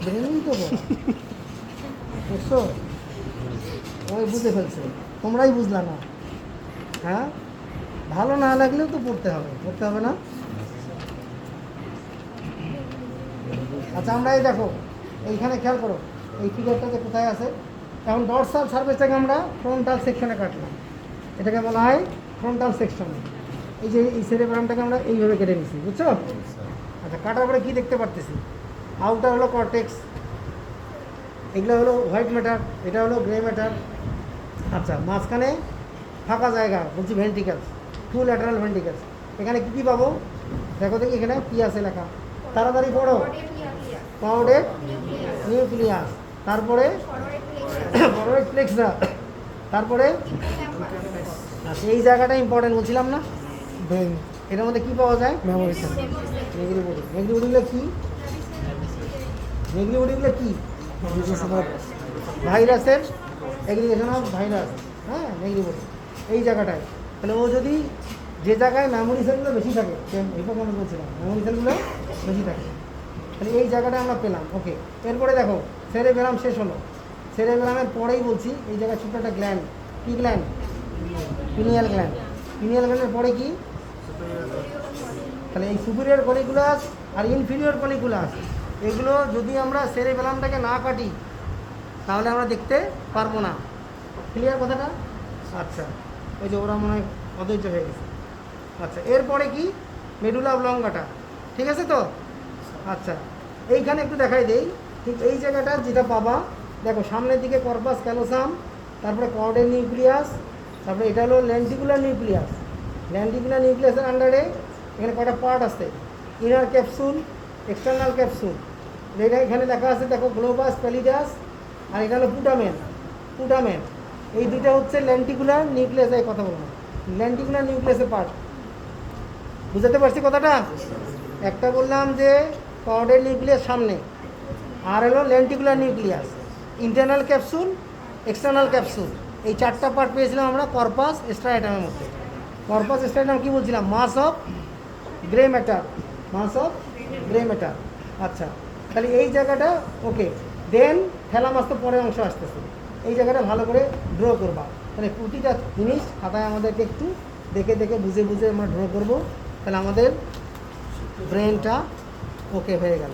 ব্রেনেরই তো বুঝছো, ওই বুঝে ফেলছে, তোমরাই বুঝলা না। হ্যাঁ, ভালো না লাগলেও তো পড়তে হবে না? আচ্ছা আমরা এই দেখো এইখানে খেয়াল করো, এই ফিগারটাতে কোথায় আছে। এখন ডরসাল সারফেসটাকে আমরা ফ্রন্টাল সেকশনে কাটলাম, এটাকে বলা হয় ফ্রন্টাল সেকশন। এই যে এই সেরেব্রামটাকে আমরা এইভাবে কেটে নিছি, বুঝছো? আচ্ছা, কাটার পরে কী দেখতে পারতেছি? আউটার হলো কর্টেক্স, এগুলো হলো হোয়াইট ম্যাটার, এটা হলো গ্রে ম্যাটার। আচ্ছা, মাঝখানে ফাঁকা জায়গা বলছি ভেন্ট্রিকেলস, টু ল্যাটারাল ভেন্ট্রিকেলস। এখানে কী কী পাবো দেখো দেখি, এখানে কী আছে লেখা, তাড়াতাড়ি পড়ো। কর্ডেট নিউক্লিয়াস, তারপরে ফরওয়ার্ড প্লেক্সা, তারপরে আচ্ছা এই জায়গাটা ইম্পর্টেন্ট বলছিলাম না, ব্রেন, এটার মধ্যে কী পাওয়া যায়? Memory cell, negative body. Negative বডিগুলো কী? নেগেটিভ বডিগুলো কী? ভাইরাসের এগ্রিগেশন অফ ভাইরাস, হ্যাঁ নেগেটিভ বডি এই জায়গাটায়। তাহলে ও যদি যে জায়গায় মেমোরি সেলগুলো বেশি থাকে, এরকম আমি বলছিলাম মেমোরি সেলগুলো বেশি থাকে, তাহলে এই জায়গাটা আমরা পেলাম। ওকে, এরপরে দেখো সেরেবেলাম শেষ হলো। সেরেবেলামের পরেই বলছি এই জায়গায় ছোটো একটা গ্ল্যান্ড, কী গ্ল্যান্ড? Pineal gland. পিনিয়াল গ্ল্যান্ডের পরে কি? তাহলে এই সুপিরিয়র কলিকুলাস আর ইনফিরিয়র কলিকুলাস, এগুলো যদি আমরা সেরেবেলামটাকে না কাটি তাহলে আমরা দেখতে পারবো না। ক্লিয়ার কথাটা? আচ্ছা, ওই যে ওরা মনে হয় অধৈর্য হয়ে গেছে। আচ্ছা, এরপরে কি? মেডুলা অবলঙ্গাটা, ঠিক আছে তো? আচ্ছা, এইখানে একটু দেখাই দেই, ঠিক এই জায়গাটা যেটা পাবা, দেখো সামনের দিকে কর্পাস ক্যালোসাম, তারপরে কর্ডের নিউক্লিয়াস, তারপরে এটা হলো ল্যান্টিকুলার নিউক্লিয়াস। ল্যান্টিকুলার নিউক্লিয়াসের আন্ডারে এখানে কটা পার্ট আছে, ইনার ক্যাপসুল, এক্সটার্নাল ক্যাপসুল। যেটা এখানে লেখা আছে দেখো, গ্লোবাস প্যালিডাস, আর এটা হলো পুটামেন। এই দুটো হচ্ছে ল্যান্টিকুলার নিউক্লিয়াসের কথা বলবো, ল্যান্টিকুলার নিউক্লিয়াসের পার্ট। বুঝতে পারছি কথাটা? একটা বললাম যে কর্ডের নিউক্লিয়াস সামনে, আর হলো lenticular nucleus, internal capsule, external capsule. এই চারটা পার্ট পেয়েছিলাম আমরা কর্পাস স্ট্রাটামের মধ্যে। কর্পাস স্ট্রাটাম কী বলছিলাম? Mass of grey matter, mass of grey matter. আচ্ছা, তাহলে এই জায়গাটা ওকে। দেন থ্যালামাস তো পরের অংশ আসতেছে, এই জায়গাটা ভালো করে ড্র করবা। তাহলে প্রতিটা জিনিস খাতায় আমাদেরকে একটু দেখে দেখে বুঝে বুঝে আমরা ড্র করবো, তাহলে আমাদের ব্রেনটা ওকে হয়ে গেল।